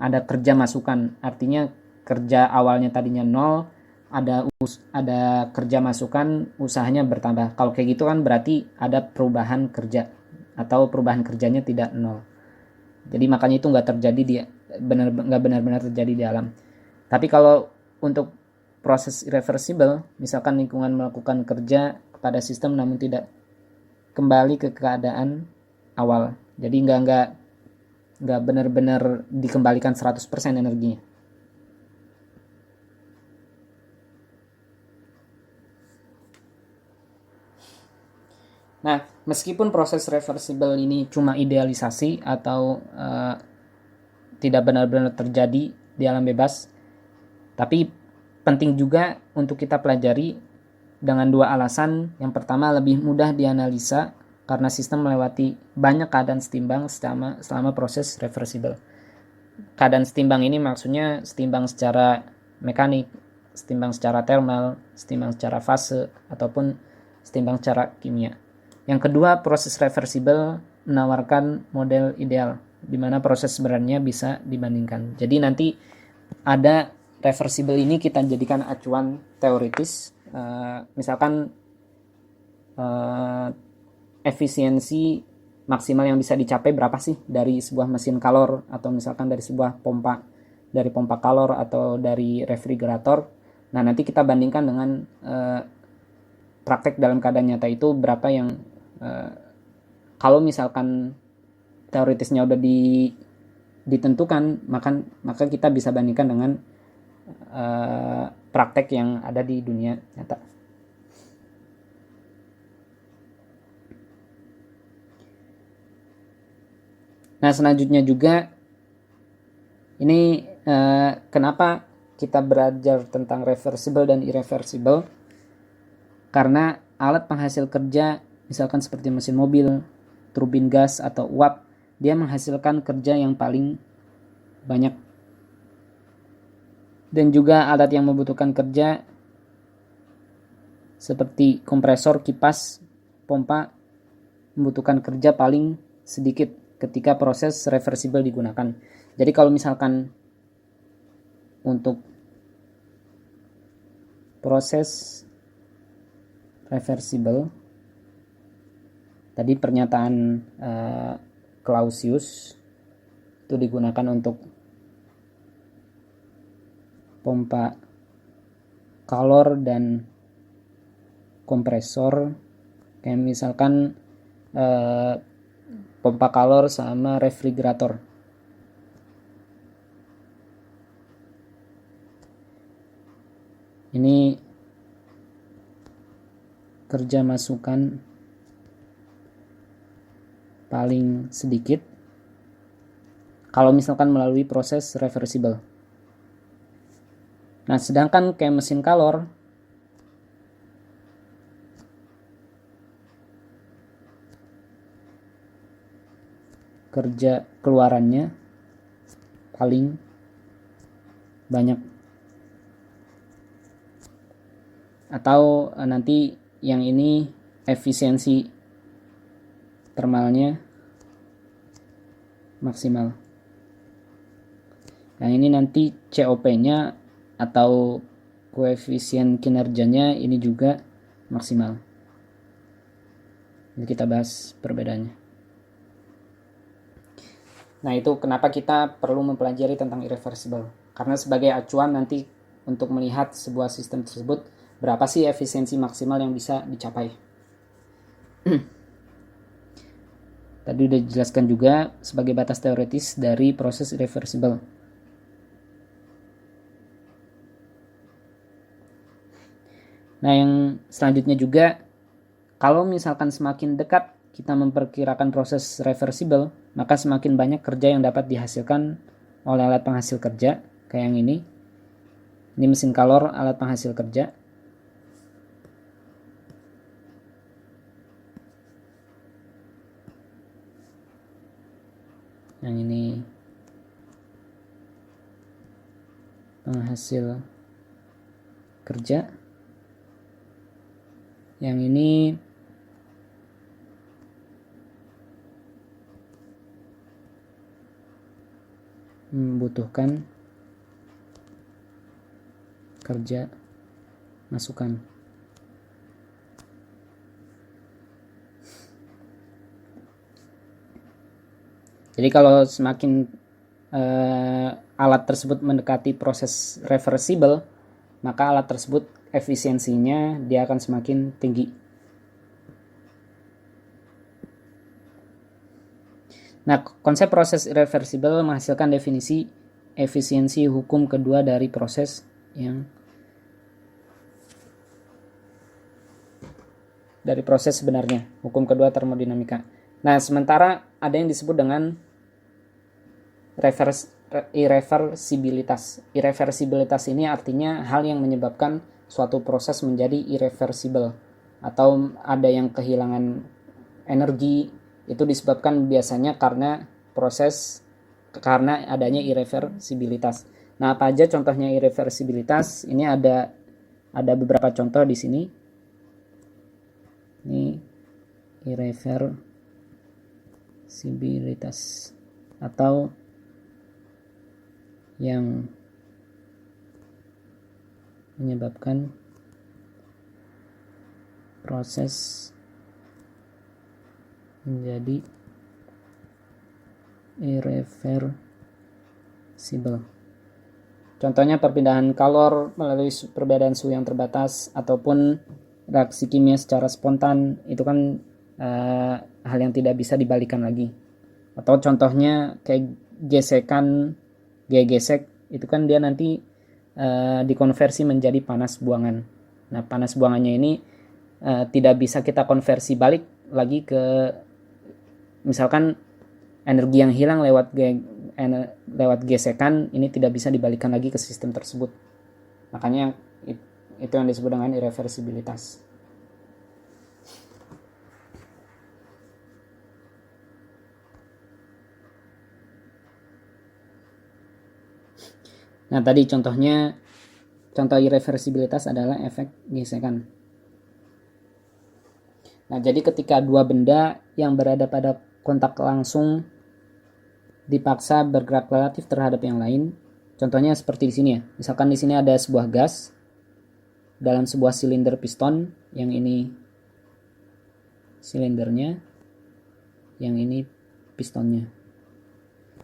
ada kerja masukan. Artinya kerja awalnya tadinya 0, ada kerja masukan, usahanya bertambah. Kalau kayak gitu kan berarti ada perubahan kerja, atau perubahan kerjanya tidak 0. Jadi makanya itu nggak benar-benar terjadi di alam. Tapi kalau untuk proses irreversible, misalkan lingkungan melakukan kerja kepada sistem namun tidak kembali ke keadaan awal. Jadi nggak benar-benar dikembalikan 100% energinya. Nah, meskipun proses reversible ini cuma idealisasi atau tidak benar-benar terjadi di alam bebas, tapi penting juga untuk kita pelajari dengan 2 alasan. Yang pertama, lebih mudah dianalisa karena sistem melewati banyak keadaan setimbang selama proses reversible. Keadaan setimbang ini maksudnya setimbang secara mekanik, setimbang secara thermal, setimbang secara fase, ataupun setimbang secara kimia. Yang kedua, proses reversible menawarkan model ideal di mana proses sebenarnya bisa dibandingkan. Jadi nanti ada reversible ini kita jadikan acuan teoritis. Misalkan efisiensi maksimal yang bisa dicapai berapa sih dari sebuah mesin kalor, atau misalkan dari sebuah pompa kalor atau dari refrigerator. Nah, nanti kita bandingkan dengan praktek dalam keadaan nyata itu berapa yang kalau misalkan teoritisnya udah ditentukan, maka kita bisa bandingkan dengan praktek yang ada di dunia nyata. Nah, selanjutnya juga ini kenapa kita belajar tentang reversible dan irreversible? Karena alat penghasil kerja, misalkan seperti mesin mobil, turbin gas, atau uap, dia menghasilkan kerja yang paling banyak. Dan juga alat yang membutuhkan kerja seperti kompresor, kipas, pompa membutuhkan kerja paling sedikit ketika proses reversible digunakan. Jadi kalau misalkan untuk proses reversible, tadi pernyataan Clausius itu digunakan untuk pompa kalor dan kompresor, kayak misalkan pompa kalor sama refrigerator. Ini kerja masukan paling sedikit kalau misalkan melalui proses reversible. Nah, sedangkan kayak mesin kalor, kerja keluarannya paling banyak. Atau nanti yang ini efisiensi thermalnya maksimal. Yang ini nanti COP-nya atau koefisien kinerjanya ini juga maksimal. Jadi kita bahas perbedaannya. Nah, itu kenapa kita perlu mempelajari tentang irreversible. Karena sebagai acuan nanti untuk melihat sebuah sistem tersebut, berapa sih efisiensi maksimal yang bisa dicapai. Tadi udah dijelaskan juga sebagai batas teoritis dari proses irreversible. Nah, yang selanjutnya juga, kalau misalkan semakin dekat kita memperkirakan proses reversible, maka semakin banyak kerja yang dapat dihasilkan oleh alat penghasil kerja, kayak yang ini. Ini mesin kalor, alat penghasil kerja. Yang ini penghasil kerja. Yang ini membutuhkan kerja masukan. Jadi kalau semakin alat tersebut mendekati proses reversible, maka alat tersebut efisiensinya dia akan semakin tinggi. Nah, konsep proses irreversible menghasilkan definisi efisiensi hukum kedua dari proses sebenarnya, hukum kedua termodinamika. Nah, sementara ada yang disebut dengan irreversibilitas. Irreversibilitas ini artinya hal yang menyebabkan suatu proses menjadi irreversible, atau ada yang kehilangan energi. Itu disebabkan biasanya karena adanya irreversibilitas. Nah, apa aja contohnya irreversibilitas? Ini ada beberapa contoh di sini. Ini irreversibilitas atau yang menyebabkan proses menjadi irreversible. Contohnya perpindahan kalor melalui perbedaan suhu yang terbatas ataupun reaksi kimia secara spontan, itu kan hal yang tidak bisa dibalikan lagi. Atau contohnya kayak gesekan, gesek, itu kan dia nanti dikonversi menjadi panas buangan. Nah, panas buangannya ini tidak bisa kita konversi balik lagi ke, misalkan energi yang hilang lewat gesekan ini tidak bisa dibalikan lagi ke sistem tersebut. Makanya itu yang disebut dengan irreversibilitas. Nah, tadi contoh irreversibilitas adalah efek gesekan. Nah, jadi ketika dua benda yang berada pada kontak langsung dipaksa bergerak relatif terhadap yang lain, contohnya seperti di sini ya. Misalkan di sini ada sebuah gas dalam sebuah silinder piston, yang ini silindernya, yang ini pistonnya.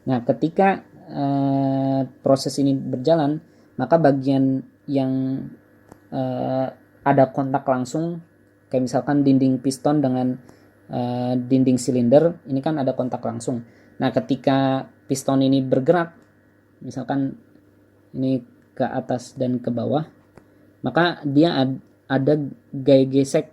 Nah, ketika proses ini berjalan, maka bagian yang ada kontak langsung, kayak misalkan dinding piston dengan dinding silinder, ini kan ada kontak langsung. Nah, ketika piston ini bergerak, misalkan ini ke atas dan ke bawah, maka dia ada gaya gesek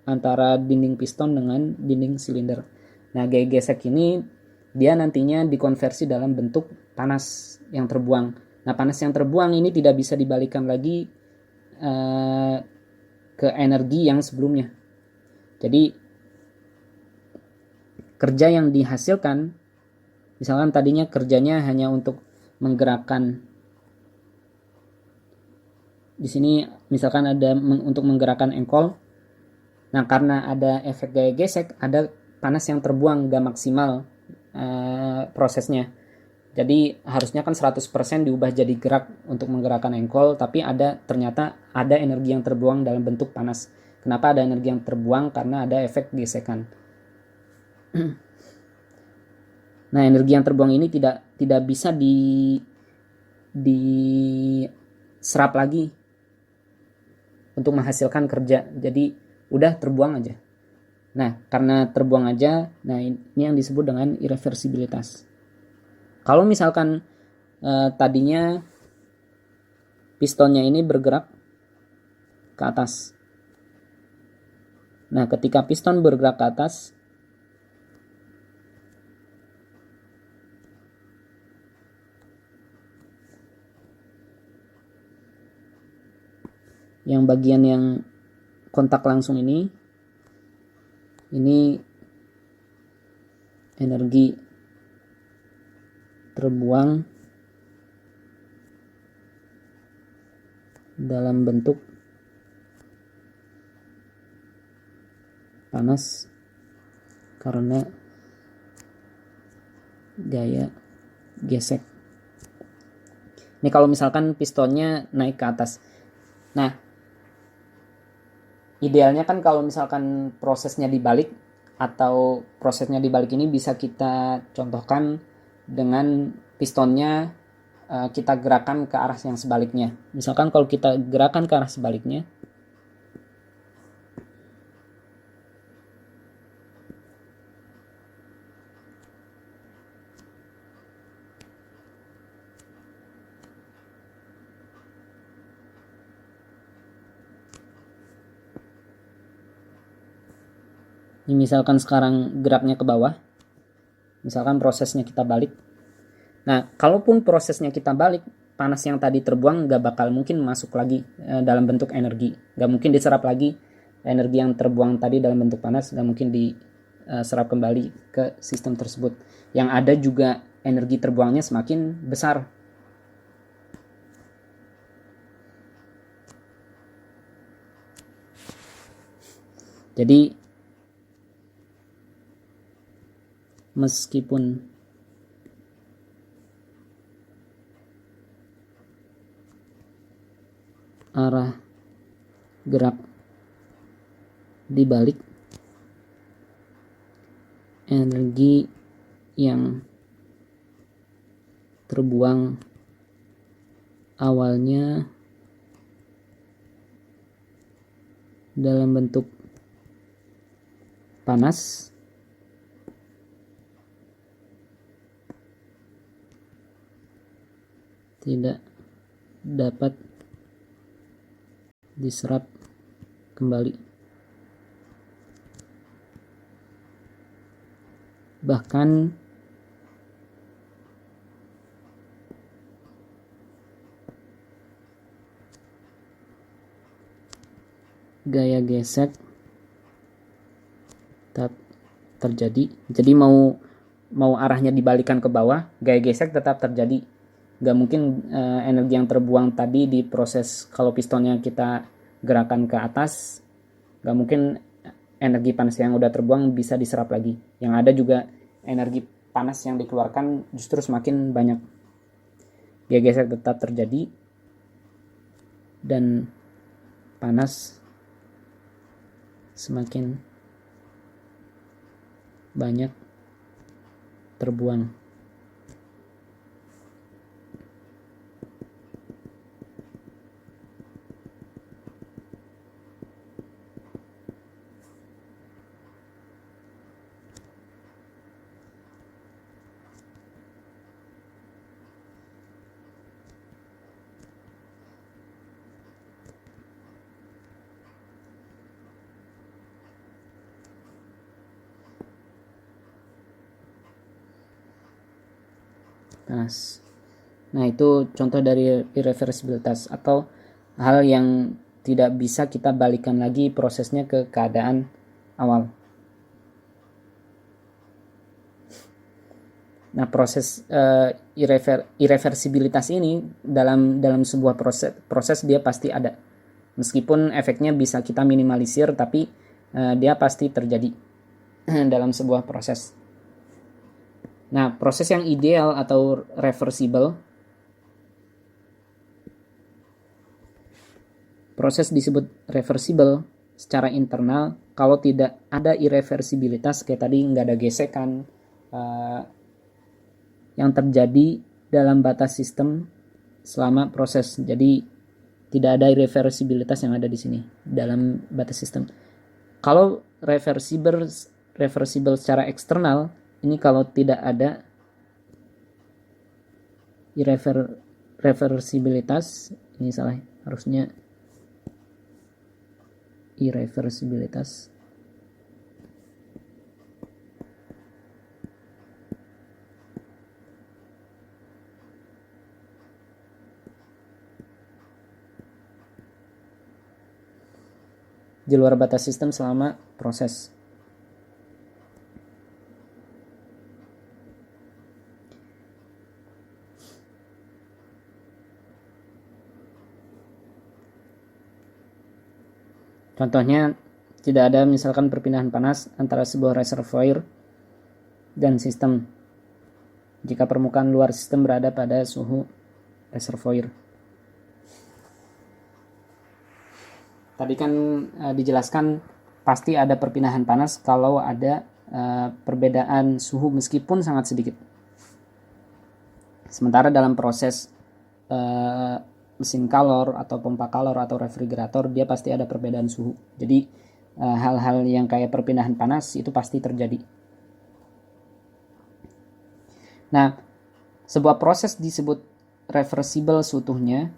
antara dinding piston dengan dinding silinder. Nah, gaya gesek ini dia nantinya dikonversi dalam bentuk panas yang terbuang. Nah, panas yang terbuang ini tidak bisa dibalikan lagi ke energi yang sebelumnya. Jadi kerja yang dihasilkan, misalkan tadinya kerjanya hanya untuk menggerakkan, di sini misalkan ada untuk menggerakkan engkol. Nah, karena ada efek gaya gesek, ada panas yang terbuang, gak maksimal prosesnya. Jadi harusnya kan 100% diubah jadi gerak untuk menggerakkan engkol, tapi ternyata ada energi yang terbuang dalam bentuk panas. Kenapa ada energi yang terbuang? Karena ada efek gesekan. Nah, energi yang terbuang ini tidak bisa diserap lagi untuk menghasilkan kerja. Jadi udah terbuang aja. Nah, karena terbuang aja, nah ini yang disebut dengan irreversibilitas. Kalau misalkan tadinya pistonnya ini bergerak ke atas. Nah, ketika piston bergerak ke atas, yang bagian yang kontak langsung ini energi terbuang dalam bentuk panas karena gaya gesek. Ini kalau misalkan pistonnya naik ke atas. Nah, idealnya kan kalau misalkan prosesnya dibalik, atau prosesnya dibalik ini bisa kita contohkan dengan pistonnya kita gerakan ke arah yang sebaliknya. Misalkan kalau kita gerakan ke arah sebaliknya, ini misalkan sekarang geraknya ke bawah, misalkan prosesnya kita balik. Nah, kalaupun prosesnya kita balik, panas yang tadi terbuang gak bakal mungkin masuk lagi dalam bentuk energi. Gak mungkin diserap lagi energi yang terbuang tadi dalam bentuk panas, gak mungkin diserap kembali ke sistem tersebut. Yang ada juga energi terbuangnya semakin besar. Jadi meskipun arah gerak dibalik energi yang terbuang awalnya dalam bentuk panas tidak dapat diserap kembali. Bahkan gaya gesek tetap terjadi. Jadi mau arahnya dibalikan ke bawah, gaya gesek tetap terjadi. Gak mungkin energi yang terbuang tadi di proses kalau pistonnya kita gerakan ke atas, gak mungkin energi panas yang udah terbuang bisa diserap lagi. Yang ada juga energi panas yang dikeluarkan justru semakin banyak. Gaya gesek tetap terjadi dan panas semakin banyak terbuang. Panas. Nah, itu contoh dari irreversibilitas atau hal yang tidak bisa kita balikan lagi prosesnya ke keadaan awal. Nah, proses irreversibilitas ini dalam sebuah proses dia pasti ada. Meskipun efeknya bisa kita minimalisir, tapi dia pasti terjadi dalam sebuah proses. Nah, proses yang ideal atau reversible, proses disebut reversible secara internal kalau tidak ada irreversibilitas, kayak tadi nggak ada gesekan yang terjadi dalam batas sistem selama proses. Jadi tidak ada irreversibilitas yang ada di sini dalam batas sistem. Kalau reversible secara eksternal, ini kalau tidak ada irreversibilitas, ini salah, harusnya irreversibilitas. Di luar batas sistem selama proses. Contohnya, tidak ada misalkan perpindahan panas antara sebuah reservoir dan sistem jika permukaan luar sistem berada pada suhu reservoir. Tadi kan dijelaskan pasti ada perpindahan panas kalau ada perbedaan suhu meskipun sangat sedikit. Sementara dalam proses mesin kalor atau pompa kalor atau refrigerator, dia pasti ada perbedaan suhu. Jadi hal-hal yang kayak perpindahan panas itu pasti terjadi. Nah, sebuah proses disebut reversible seutuhnya.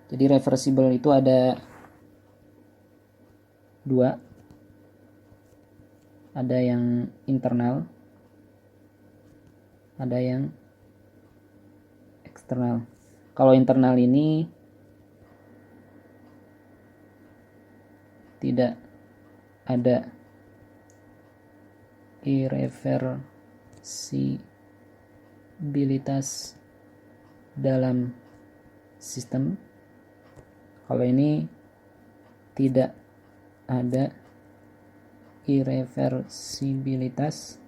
Jadi reversible itu ada dua. Ada yang internal, ada yang eksternal. Kalau internal ini tidak ada irreversibilitas dalam sistem. Kalau ini tidak ada irreversibilitas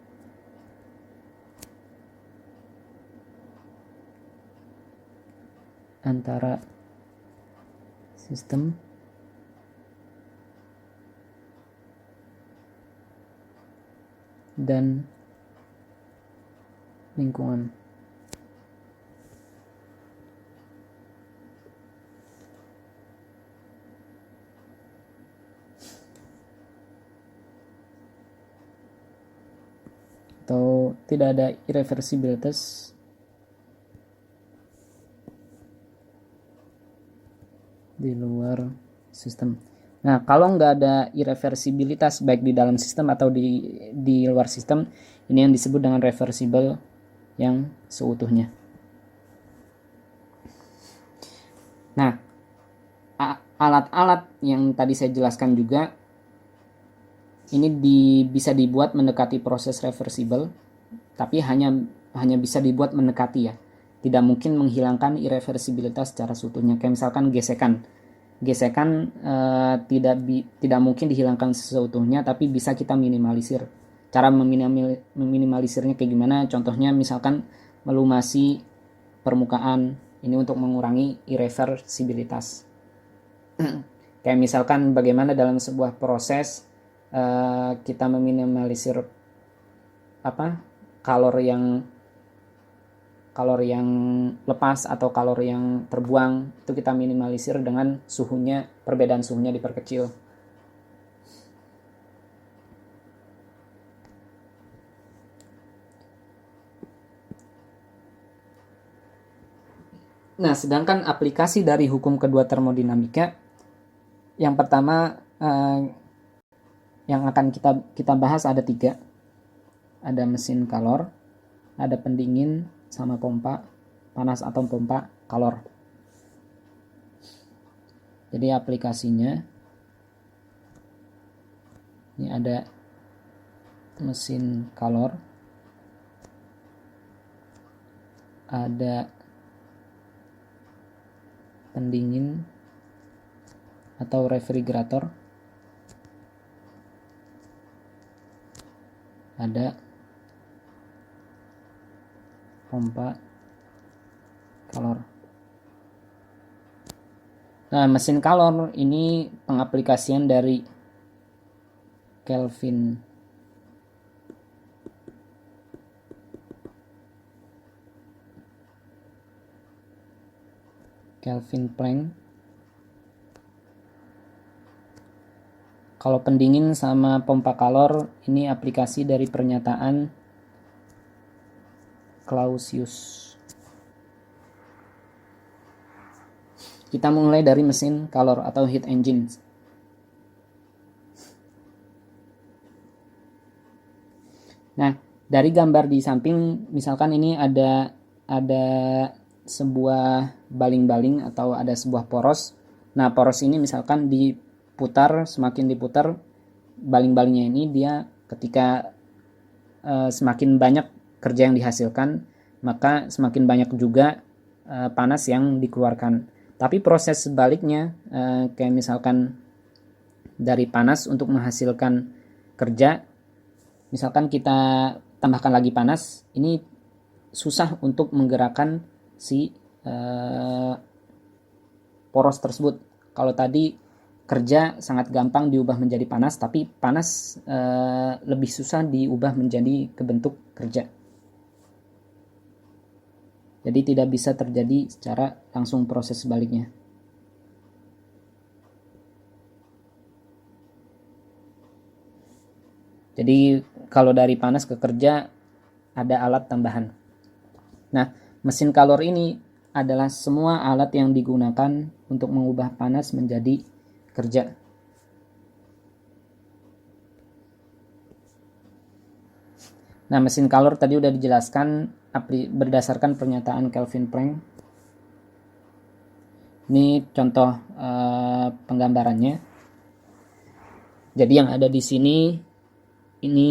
antara sistem dan lingkungan. Atau tidak ada irreversibilitas di luar sistem. Nah, kalau nggak ada irreversibilitas baik di dalam sistem atau di luar sistem, ini yang disebut dengan reversible yang seutuhnya. Nah, alat-alat yang tadi saya jelaskan juga ini bisa dibuat mendekati proses reversible, tapi hanya bisa dibuat mendekati ya. Tidak mungkin menghilangkan irreversibilitas secara seutuhnya. Kayak misalkan gesekan tidak mungkin dihilangkan seutuhnya, tapi bisa kita minimalisir. Cara meminimalisirnya kayak gimana? Contohnya misalkan melumasi permukaan, ini untuk mengurangi irreversibilitas. Kayak misalkan bagaimana dalam sebuah proses kita meminimalisir kalori yang lepas atau kalori yang terbuang, itu kita minimalisir dengan perbedaan suhunya diperkecil. Nah, sedangkan aplikasi dari hukum kedua termodinamika, yang pertama yang akan kita bahas ada 3. Ada mesin kalor, ada pendingin, sama pompa panas atau pompa kalor. Jadi aplikasinya ini ada mesin kalor, ada pendingin atau refrigerator, ada pompa kalor. Nah, mesin kalor ini pengaplikasian dari Kelvin Planck. Kalau pendingin sama pompa kalor ini aplikasi dari pernyataan Clausius. Kita mulai dari mesin kalor atau heat engine. Nah, dari gambar di samping, misalkan ini ada sebuah baling-baling atau ada sebuah poros. Nah, poros ini misalkan semakin diputar baling-balingnya ini, dia ketika semakin banyak kerja yang dihasilkan, maka semakin banyak juga panas yang dikeluarkan. Tapi proses sebaliknya, kayak misalkan dari panas untuk menghasilkan kerja, misalkan kita tambahkan lagi panas, ini susah untuk menggerakkan si poros tersebut. Kalau tadi kerja sangat gampang diubah menjadi panas, tapi panas lebih susah diubah menjadi kebentuk kerja. Jadi tidak bisa terjadi secara langsung proses sebaliknya. Jadi kalau dari panas ke kerja ada alat tambahan. Nah, mesin kalor ini adalah semua alat yang digunakan untuk mengubah panas menjadi kerja. Nah, mesin kalor tadi udah dijelaskan berdasarkan pernyataan Kelvin Planck. Ini contoh penggambarannya. Jadi yang ada di sini ini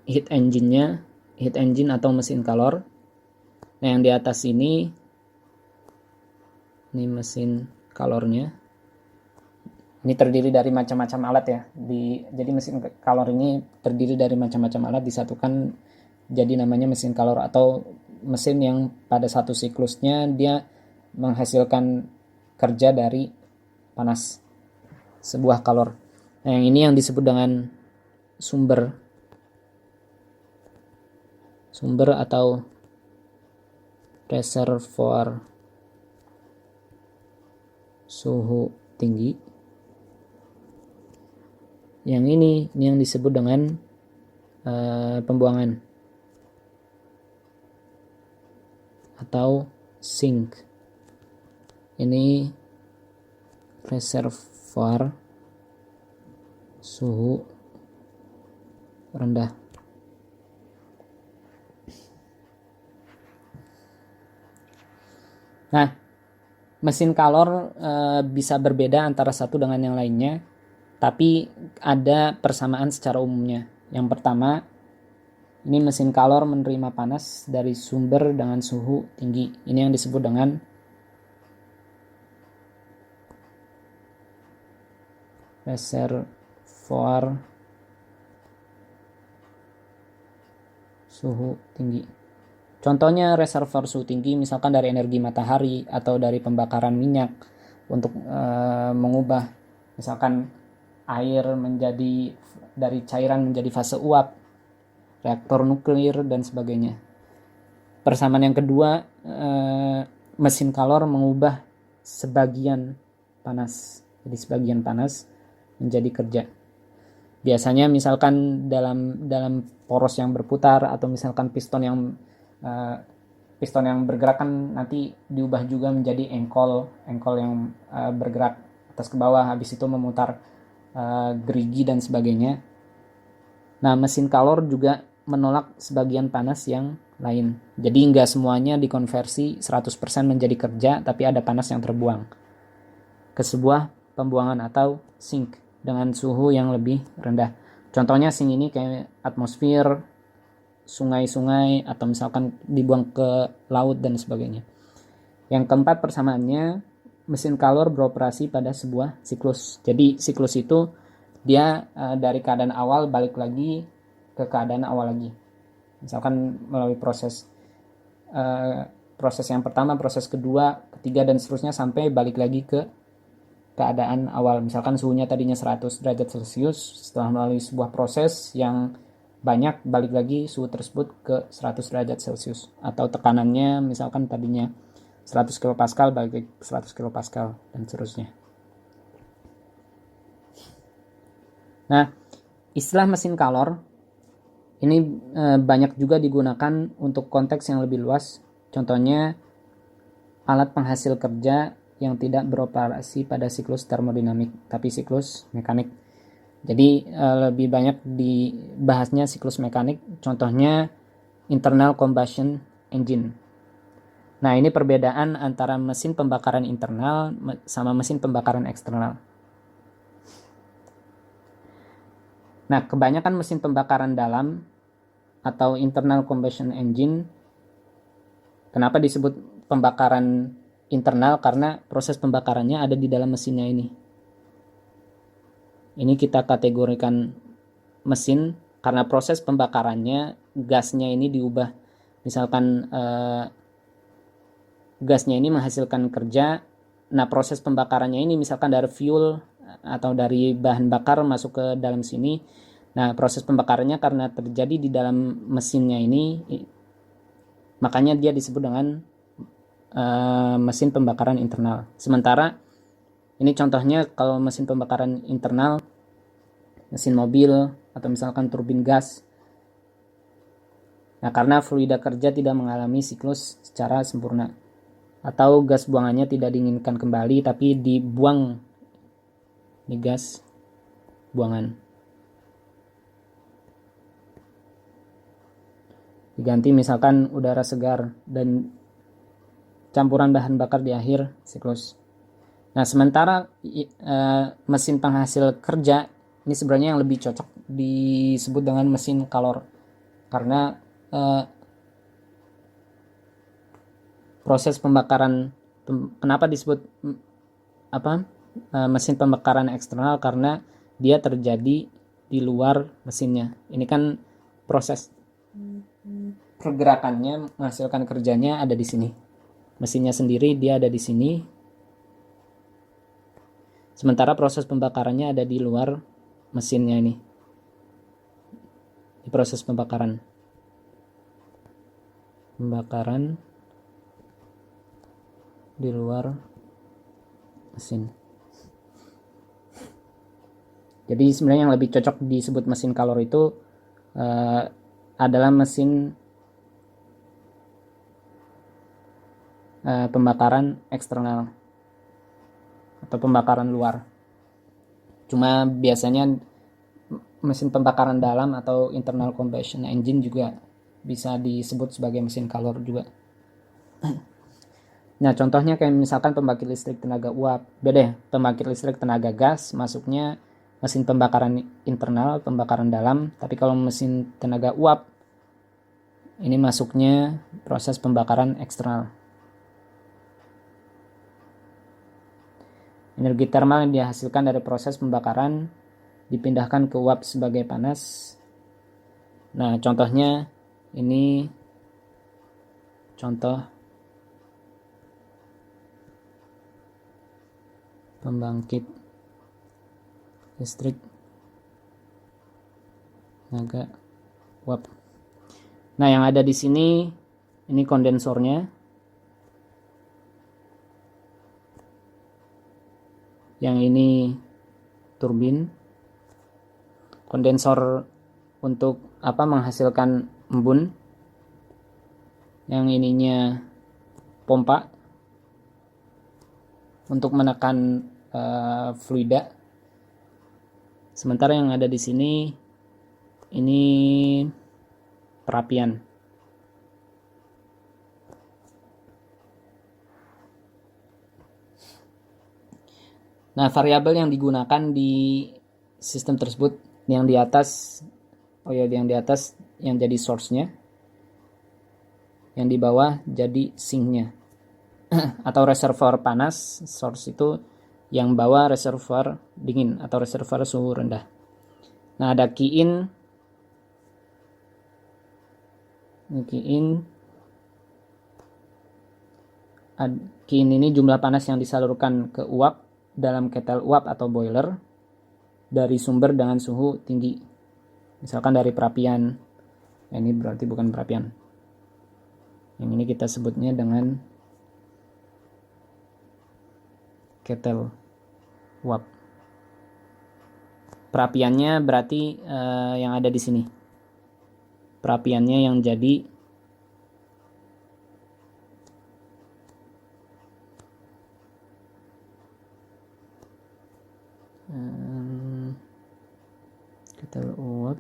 heat engine atau mesin kalor. Nah, yang di atas ini mesin kalornya. Ini terdiri dari macam-macam alat ya. Jadi mesin kalor ini terdiri dari macam-macam alat disatukan jadi namanya mesin kalor, atau mesin yang pada satu siklusnya dia menghasilkan kerja dari panas, sebuah kalor. Nah, yang ini yang disebut dengan sumber atau reservoir suhu tinggi. Yang ini yang disebut dengan pembuangan atau sink. Ini reservoir suhu rendah. Nah, mesin kalor bisa berbeda antara satu dengan yang lainnya, tapi ada persamaan secara umumnya. Yang pertama, ini mesin kalor menerima panas dari sumber dengan suhu tinggi. Ini yang disebut dengan reservoir suhu tinggi. Contohnya reservoir suhu tinggi misalkan dari energi matahari atau dari pembakaran minyak untuk mengubah misalkan air menjadi dari cairan menjadi fase uap, reaktor nuklir dan sebagainya. Persamaan yang kedua, mesin kalor mengubah sebagian panas. Jadi sebagian panas menjadi kerja. Biasanya misalkan dalam poros yang berputar atau misalkan piston yang bergerak kan nanti diubah juga menjadi engkol yang bergerak atas ke bawah, habis itu memutar gerigi dan sebagainya. Nah, mesin kalor juga menolak sebagian panas yang lain. Jadi nggak semuanya dikonversi 100% menjadi kerja, tapi ada panas yang terbuang ke sebuah pembuangan atau sink dengan suhu yang lebih rendah. Contohnya sink ini kayak atmosfer, sungai-sungai, atau misalkan dibuang ke laut dan sebagainya. Yang keempat persamaannya, mesin kalor beroperasi pada sebuah siklus. Jadi siklus itu dia dari keadaan awal balik lagi ke keadaan awal lagi. Misalkan melalui proses yang pertama, proses kedua, ketiga dan seterusnya sampai balik lagi ke keadaan awal. Misalkan suhunya tadinya 100 derajat Celcius, setelah melalui sebuah proses yang banyak balik lagi suhu tersebut ke 100 derajat Celcius, atau tekanannya misalkan tadinya 100 kilopascal balik lagi ke 100 kilopascal dan seterusnya. Nah, istilah mesin kalor ini banyak juga digunakan untuk konteks yang lebih luas. Contohnya alat penghasil kerja yang tidak beroperasi pada siklus termodinamik tapi siklus mekanik. Jadi lebih banyak dibahasnya siklus mekanik, contohnya internal combustion engine. Nah, ini perbedaan antara mesin pembakaran internal sama mesin pembakaran eksternal. Nah, kebanyakan mesin pembakaran dalam atau internal combustion engine, kenapa disebut pembakaran internal? Karena proses pembakarannya ada di dalam mesinnya ini. Ini kita kategorikan mesin karena proses pembakarannya gasnya ini diubah. Misalkan gasnya ini menghasilkan kerja. Nah, proses pembakarannya ini misalkan dari fuel atau dari bahan bakar masuk ke dalam sini. Nah, proses pembakarannya karena terjadi di dalam mesinnya ini, makanya dia disebut dengan mesin pembakaran internal. Sementara ini contohnya kalau mesin pembakaran internal, mesin mobil atau misalkan turbin gas. Nah, karena fluida kerja tidak mengalami siklus secara sempurna, atau gas buangannya tidak diinginkan kembali tapi dibuang di gas buangan. Diganti misalkan udara segar dan campuran bahan bakar di akhir siklus. Nah, sementara mesin penghasil kerja ini sebenarnya yang lebih cocok disebut dengan mesin kalor, karena proses pembakaran, kenapa disebut mesin pembakaran eksternal? Karena dia terjadi di luar mesinnya. Ini kan proses pergerakannya menghasilkan kerjanya ada di sini. Mesinnya sendiri dia ada di sini. Sementara proses pembakarannya ada di luar mesinnya ini. Di proses pembakaran di luar mesin. Jadi sebenarnya yang lebih cocok disebut mesin kalor itu adalah mesin pembakaran eksternal atau pembakaran luar. Cuma biasanya mesin pembakaran dalam atau internal combustion engine juga bisa disebut sebagai mesin kalor juga. Nah, contohnya kayak misalkan pembangkit listrik tenaga uap. Beda ya, pembangkit listrik tenaga gas masuknya mesin pembakaran internal, pembakaran dalam. Tapi kalau mesin tenaga uap, ini masuknya proses pembakaran eksternal. Energi termal yang dihasilkan dari proses pembakaran dipindahkan ke uap sebagai panas. Nah, contohnya ini contoh pembangkit listrik tenaga uap. Nah, yang ada di sini ini kondensornya. Yang ini turbin. Kondensor untuk menghasilkan embun. Yang ininya pompa untuk menekan fluida. Sementara yang ada di sini ini perapian. Nah, variabel yang digunakan di sistem tersebut yang di atas yang jadi source-nya, yang di bawah jadi sink-nya. Atau reservoir panas, source itu yang bawa reservoir dingin atau reservoir suhu rendah. Nah, ada key in. Key in ini jumlah panas yang disalurkan ke uap dalam ketel uap atau boiler dari sumber dengan suhu tinggi. Misalkan dari perapian. Ini berarti bukan perapian. Yang ini kita sebutnya dengan ketel uap. Perapiannya berarti yang ada di sini. Perapiannya yang jadi ketel uap.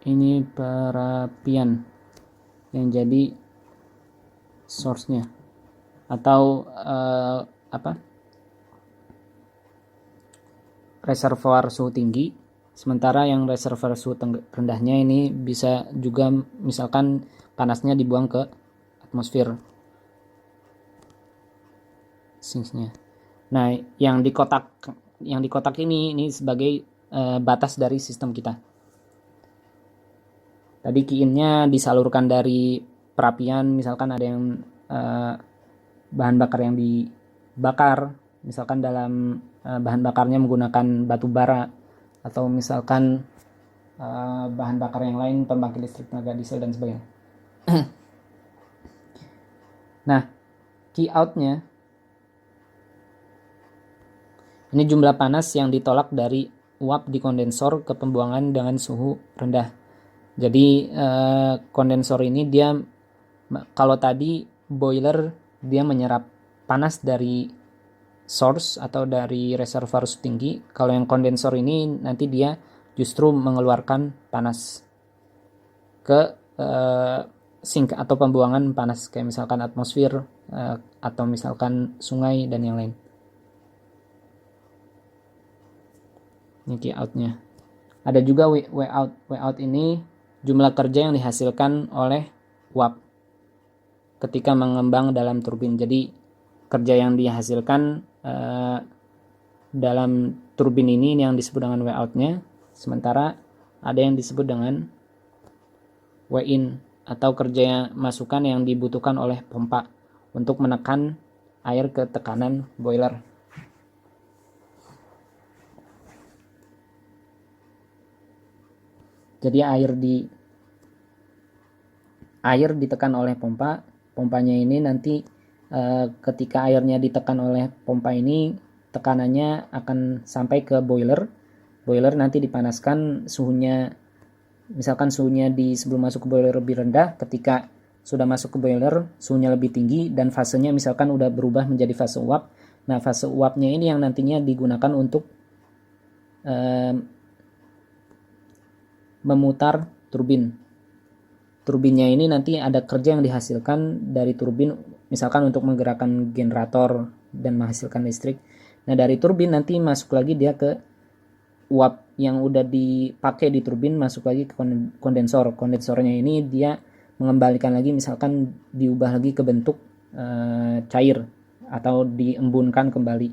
Ini perapian yang jadi source-nya atau reservoir suhu tinggi. Sementara yang reservoir suhu rendahnya ini bisa juga misalkan panasnya dibuang ke atmosfer sinks-nya. Nah, yang di kotak ini sebagai batas dari sistem kita. Tadi key-in-nya disalurkan dari perapian, misalkan ada yang bahan bakar yang dibakar, misalkan dalam bahan bakarnya menggunakan batu bara, atau misalkan bahan bakar yang lain, pembangkit listrik tenaga diesel dan sebagainya. Nah, key out-nya ini jumlah panas yang ditolak dari uap di kondensor ke pembuangan dengan suhu rendah. Jadi kondensor ini dia, kalau tadi boiler dia menyerap panas dari source atau dari reservoir suhu tinggi. Kalau yang kondensor ini nanti dia justru mengeluarkan panas ke sink atau pembuangan panas kayak misalkan atmosfer atau misalkan sungai dan yang lain. Ini key out-nya. Ada juga way out. Way out ini jumlah kerja yang dihasilkan oleh uap. ketika mengembang dalam turbin. Jadi kerja yang dihasilkan dalam turbin ini yang disebut dengan W outnya, sementara ada yang disebut dengan W in atau kerja masukan yang dibutuhkan oleh pompa untuk menekan air ke tekanan boiler. Jadi air ditekan oleh pompa, pompanya ini nanti ketika airnya ditekan oleh pompa ini, tekanannya akan sampai ke boiler. Boiler nanti dipanaskan, suhunya misalkan suhunya di sebelum masuk ke boiler lebih rendah, ketika sudah masuk ke boiler suhunya lebih tinggi dan fasenya misalkan udah berubah menjadi fase uap. Nah, fase uapnya ini yang nantinya digunakan untuk memutar turbin. Turbinnya ini nanti ada kerja yang dihasilkan dari turbin, misalkan untuk menggerakkan generator dan menghasilkan listrik. Nah, dari turbin nanti masuk lagi dia ke uap yang udah dipakai di turbin, masuk lagi ke kondensor. Kondensornya ini dia mengembalikan lagi, misalkan diubah lagi ke bentuk cair atau diembunkan kembali.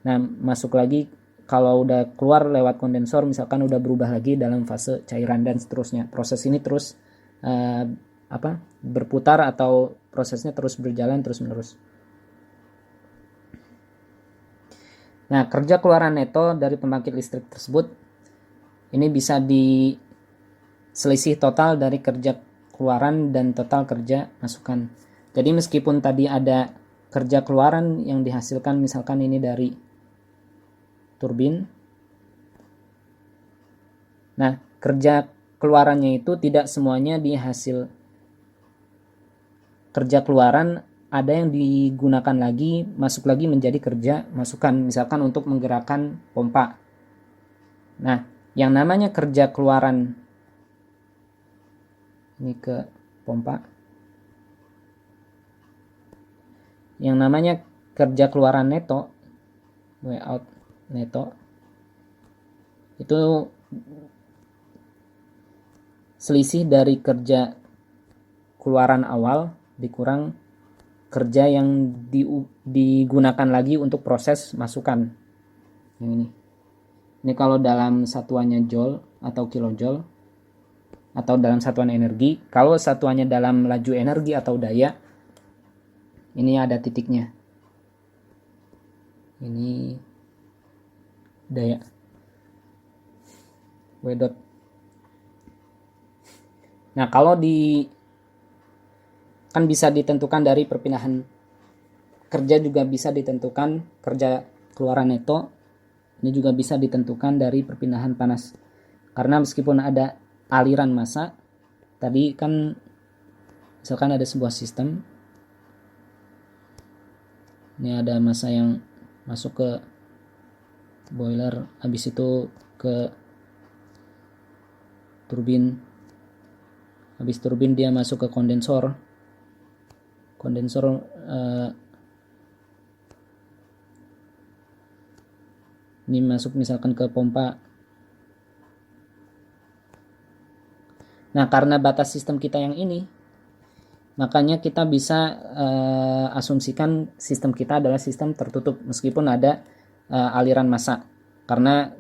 Nah, masuk lagi kalau udah keluar lewat kondensor, misalkan udah berubah lagi dalam fase cairan dan seterusnya. Proses ini terus berputar atau prosesnya terus berjalan terus menerus. Nah, kerja keluaran neto dari pembangkit listrik tersebut ini bisa diselisih total dari kerja keluaran dan total kerja masukan. Jadi meskipun tadi ada kerja keluaran yang dihasilkan misalkan ini dari turbin, nah kerja keluarannya itu tidak semuanya dihasil kerja keluaran, ada yang digunakan lagi, masuk lagi menjadi kerja masukan, misalkan untuk menggerakkan pompa. Nah, yang namanya kerja keluaran ini ke pompa, yang namanya kerja keluaran neto, W out neto, itu selisih dari kerja keluaran awal dikurang kerja yang digunakan lagi untuk proses masukan. Yang ini. Ini kalau dalam satuannya joule atau kilojoule atau dalam satuan energi. Kalau satuannya dalam laju energi atau daya, ini ada titiknya. Ini daya. W dot. Nah, kalau kan bisa ditentukan dari perpindahan kerja, juga bisa ditentukan kerja keluaran neto. Ini juga bisa ditentukan dari perpindahan panas. Karena meskipun ada aliran massa, tadi kan misalkan ada sebuah sistem, ini ada massa yang masuk ke boiler, habis itu ke turbin, habis turbin dia masuk ke kondensor ini masuk misalkan ke pompa. Nah, karena batas sistem kita yang ini, makanya kita bisa asumsikan sistem kita adalah sistem tertutup meskipun ada aliran massa. Karena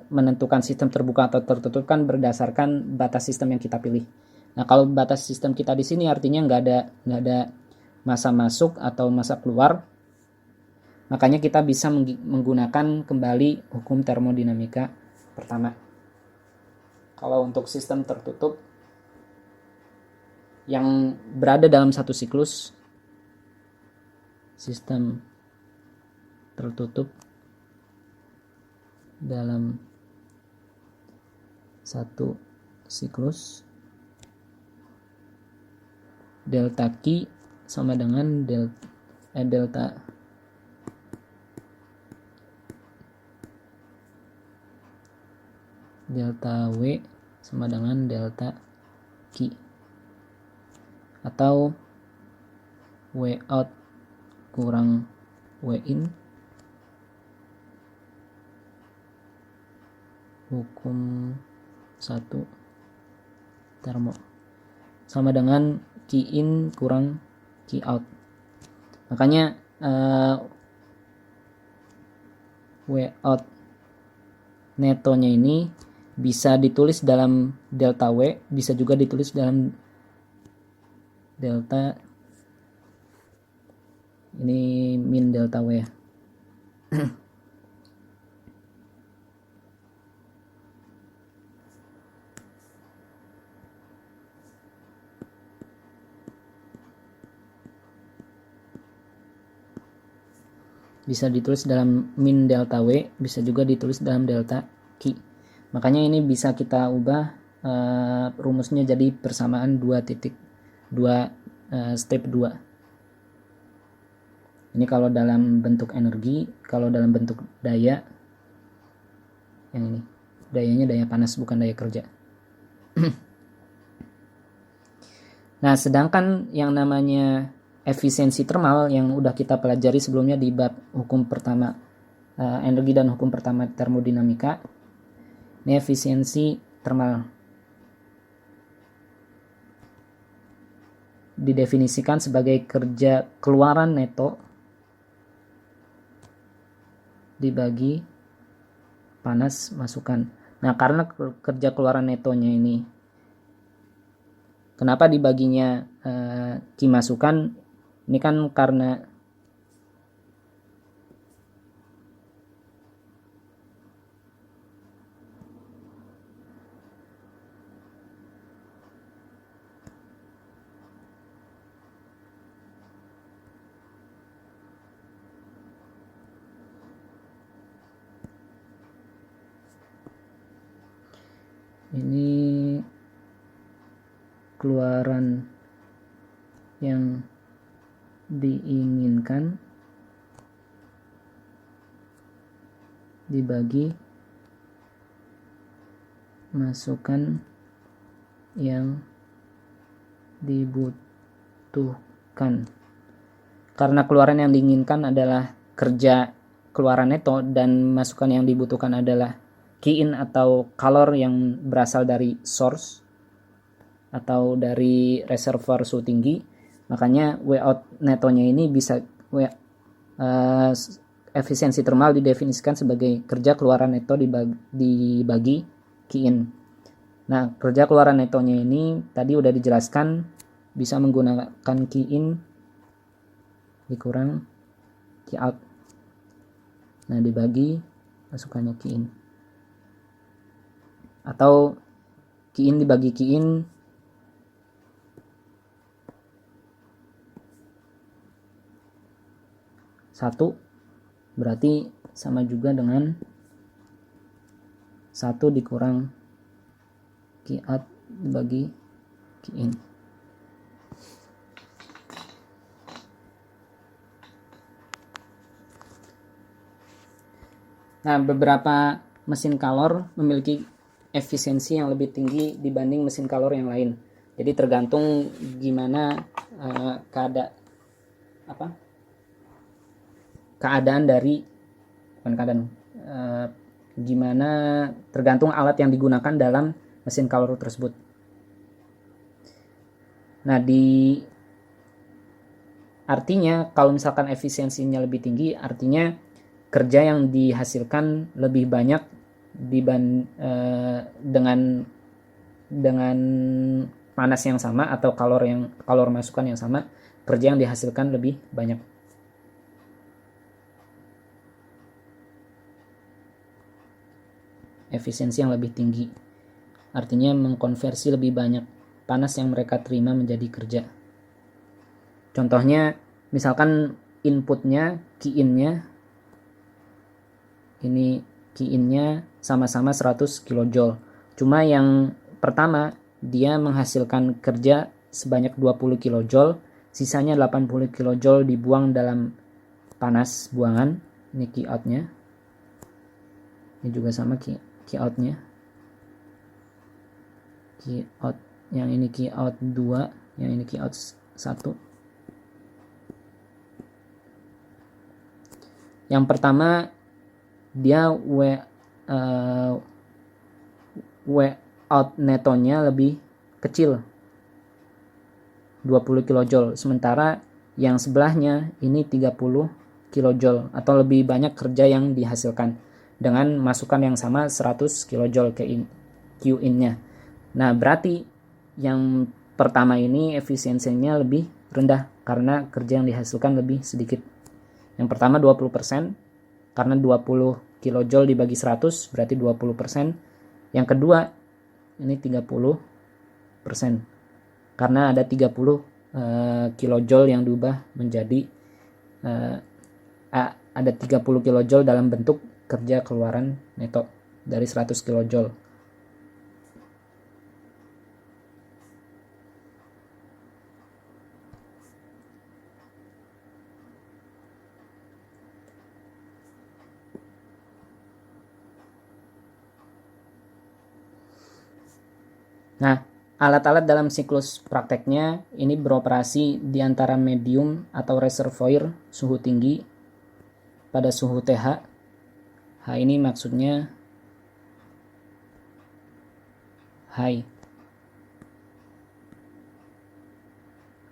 menentukan sistem terbuka atau tertutup kan berdasarkan batas sistem yang kita pilih. Nah, kalau batas sistem kita di sini artinya nggak ada massa masuk atau massa keluar, makanya kita bisa menggunakan kembali hukum termodinamika pertama. Kalau untuk sistem tertutup yang berada dalam satu siklus, sistem tertutup dalam satu siklus, delta Q sama dengan delta W sama dengan delta Q, atau W out kurang W in, hukum 1 termo, sama dengan Q in kurang Q out. Makanya W out netonya ini bisa ditulis dalam delta W, bisa juga ditulis dalam delta, ini min delta W ya. Bisa ditulis dalam min delta W, bisa juga ditulis dalam delta Q. Makanya ini bisa kita ubah rumusnya jadi persamaan 2 step 2. Ini kalau dalam bentuk energi, kalau dalam bentuk daya, yang ini dayanya daya panas bukan daya kerja. Nah, sedangkan yang namanya efisiensi termal yang udah kita pelajari sebelumnya di bab hukum pertama energi dan hukum pertama termodinamika, ini efisiensi termal didefinisikan sebagai kerja keluaran neto dibagi panas masukan. Nah, karena kerja keluaran netonya ini, kenapa dibaginya Q masukan? Ini kan karena ini keluaran yang diinginkan dibagi masukan yang dibutuhkan. Karena keluaran yang diinginkan adalah kerja keluaran neto dan masukan yang dibutuhkan adalah Q-in atau kalor yang berasal dari source atau dari reservoir suhu tinggi. Makanya W out netonya ini bisa efisiensi termal didefinisikan sebagai kerja keluaran neto dibagi Q-in. Nah, kerja keluaran netonya ini tadi udah dijelaskan bisa menggunakan Q-in dikurang Q out. Nah, dibagi masukannya Q-in. Atau Q-in dibagi Q-in satu berarti sama juga dengan 1 dikurang Q out dibagi Q-in. Nah, beberapa mesin kalor memiliki efisiensi yang lebih tinggi dibanding mesin kalor yang lain. Jadi tergantung gimana keadaan dari gimana tergantung alat yang digunakan dalam mesin kalor tersebut. Nah, artinya kalau misalkan efisiensinya lebih tinggi, artinya kerja yang dihasilkan lebih banyak dengan panas yang sama atau kalor masukan yang sama, kerja yang dihasilkan lebih banyak. Efisiensi yang lebih tinggi artinya mengkonversi lebih banyak panas yang mereka terima menjadi kerja. Contohnya misalkan inputnya Q-in-nya ini Q-in-nya sama-sama 100 kJ. Cuma yang pertama dia menghasilkan kerja sebanyak 20 kJ, sisanya 80 kJ dibuang dalam panas buangan. Ini Q out-nya. Ini juga sama Q out-nya. Q out, yang ini Q out 2, yang ini Q out 1. Yang pertama dia W out netonya lebih kecil, 20 kJ, sementara Yang sebelahnya ini 30 kilojoule atau lebih banyak kerja yang dihasilkan dengan masukan yang sama 100 kilojoule ke Q-in-nya. Nah, berarti yang pertama ini efisiensinya lebih rendah karena kerja yang dihasilkan lebih sedikit. Yang pertama 20%, karena 20 kilojoule dibagi 100 berarti 20%. Yang kedua ini 30%, karena ada 30 kilojoule yang diubah menjadi ada 30 kilojoule dalam bentuk kerja keluaran neto dari 100 kilojoule. Nah, alat-alat dalam siklus prakteknya ini beroperasi di antara medium atau reservoir suhu tinggi pada suhu TH. H ini maksudnya high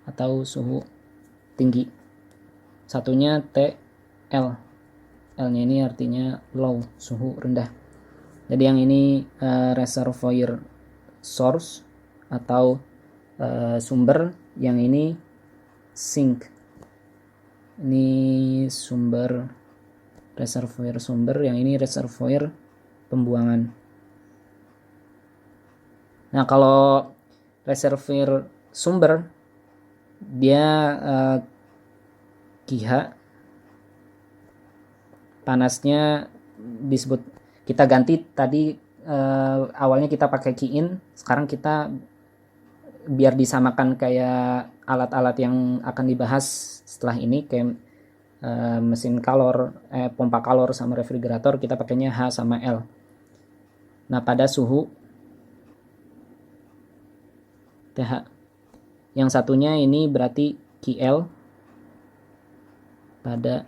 atau suhu tinggi. Satunya TL. L-nya ini artinya low, suhu rendah. Jadi yang ini reservoir source atau sumber, yang ini sink. Ini sumber, reservoir sumber, yang ini reservoir pembuangan. Nah, kalau reservoir sumber dia QH panasnya disebut, kita ganti tadi awalnya kita pakai Q-in, sekarang kita biar disamakan kayak alat-alat yang akan dibahas setelah ini kayak mesin kalor, pompa kalor sama refrigerator, kita pakainya H sama L. Nah, pada suhu TH. Yang satunya ini berarti QL pada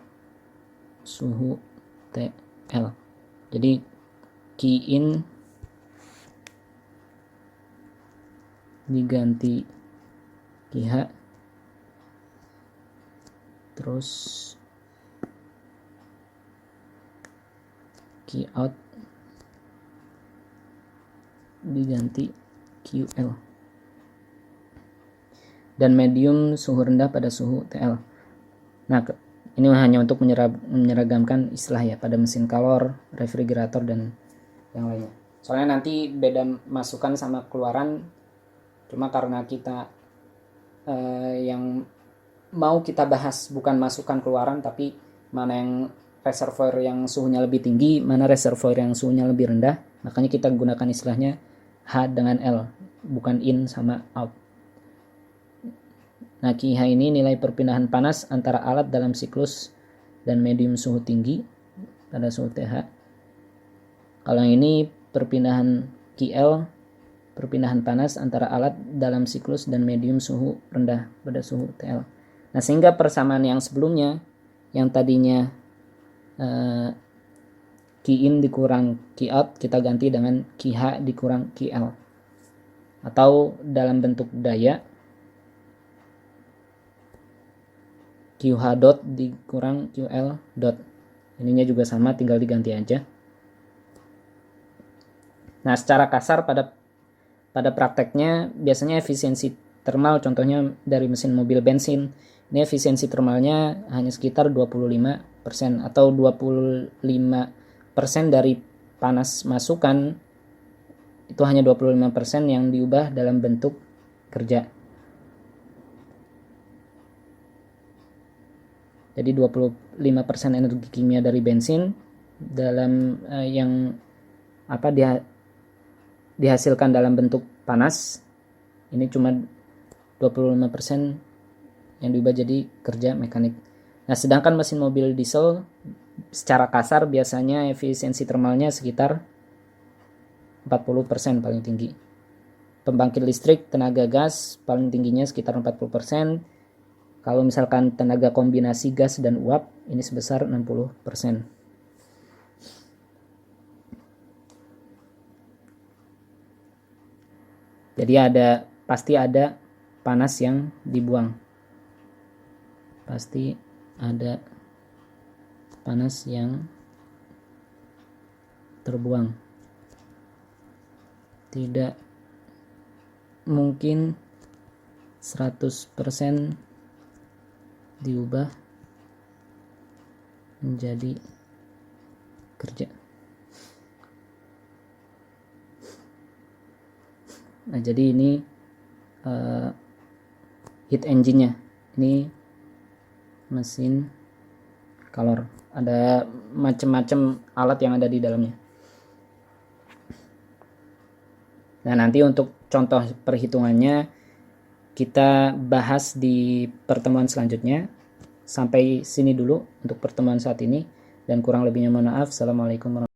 suhu TL. Jadi Q-in diganti QH, terus Q-out diganti QL, dan medium suhu rendah pada suhu TL. Nah, ini hanya untuk menyeragamkan istilah ya pada mesin kalor, refrigerator, dan yang lainnya. Soalnya nanti beda masukan sama keluaran, cuma karena kita yang mau kita bahas bukan masukan keluaran, tapi mana yang reservoir yang suhunya lebih tinggi, mana reservoir yang suhunya lebih rendah, makanya kita gunakan istilahnya H dengan L, bukan in sama out. Nah, QH ini nilai perpindahan panas antara alat dalam siklus dan medium suhu tinggi pada suhu TH. Kalau yang ini perpindahan QL, perpindahan panas antara alat dalam siklus dan medium suhu rendah pada suhu TL. Nah, sehingga persamaan yang sebelumnya, yang tadinya Q-in dikurang Q-out, kita ganti dengan QH dikurang QL. Atau dalam bentuk daya, QH dot dikurang QL dot. Ininya juga sama, tinggal diganti aja. Nah, secara kasar pada prakteknya biasanya efisiensi termal, contohnya dari mesin mobil bensin, ini efisiensi termalnya hanya sekitar 25% atau 25% dari panas masukan itu hanya 25% yang diubah dalam bentuk kerja. Jadi 25% energi kimia dari bensin dalam yang dihasilkan dalam bentuk panas, ini cuma 25% yang diubah jadi kerja mekanik. Nah, sedangkan mesin mobil diesel secara kasar biasanya efisiensi termalnya sekitar 40% paling tinggi. Pembangkit listrik tenaga gas paling tingginya sekitar 40%. Kalau misalkan tenaga kombinasi gas dan uap, ini sebesar 60%. Jadi pasti ada panas yang dibuang. pasti ada panas yang terbuang. Tidak mungkin 100% diubah menjadi kerja. Nah, jadi ini heat engine-nya. Ini mesin calor. Ada macam-macam alat yang ada di dalamnya. Nah, nanti untuk contoh perhitungannya kita bahas di pertemuan selanjutnya. Sampai sini dulu untuk pertemuan saat ini, dan kurang lebihnya mohon maaf. Assalamualaikum warahmatullahi wabarakatuh.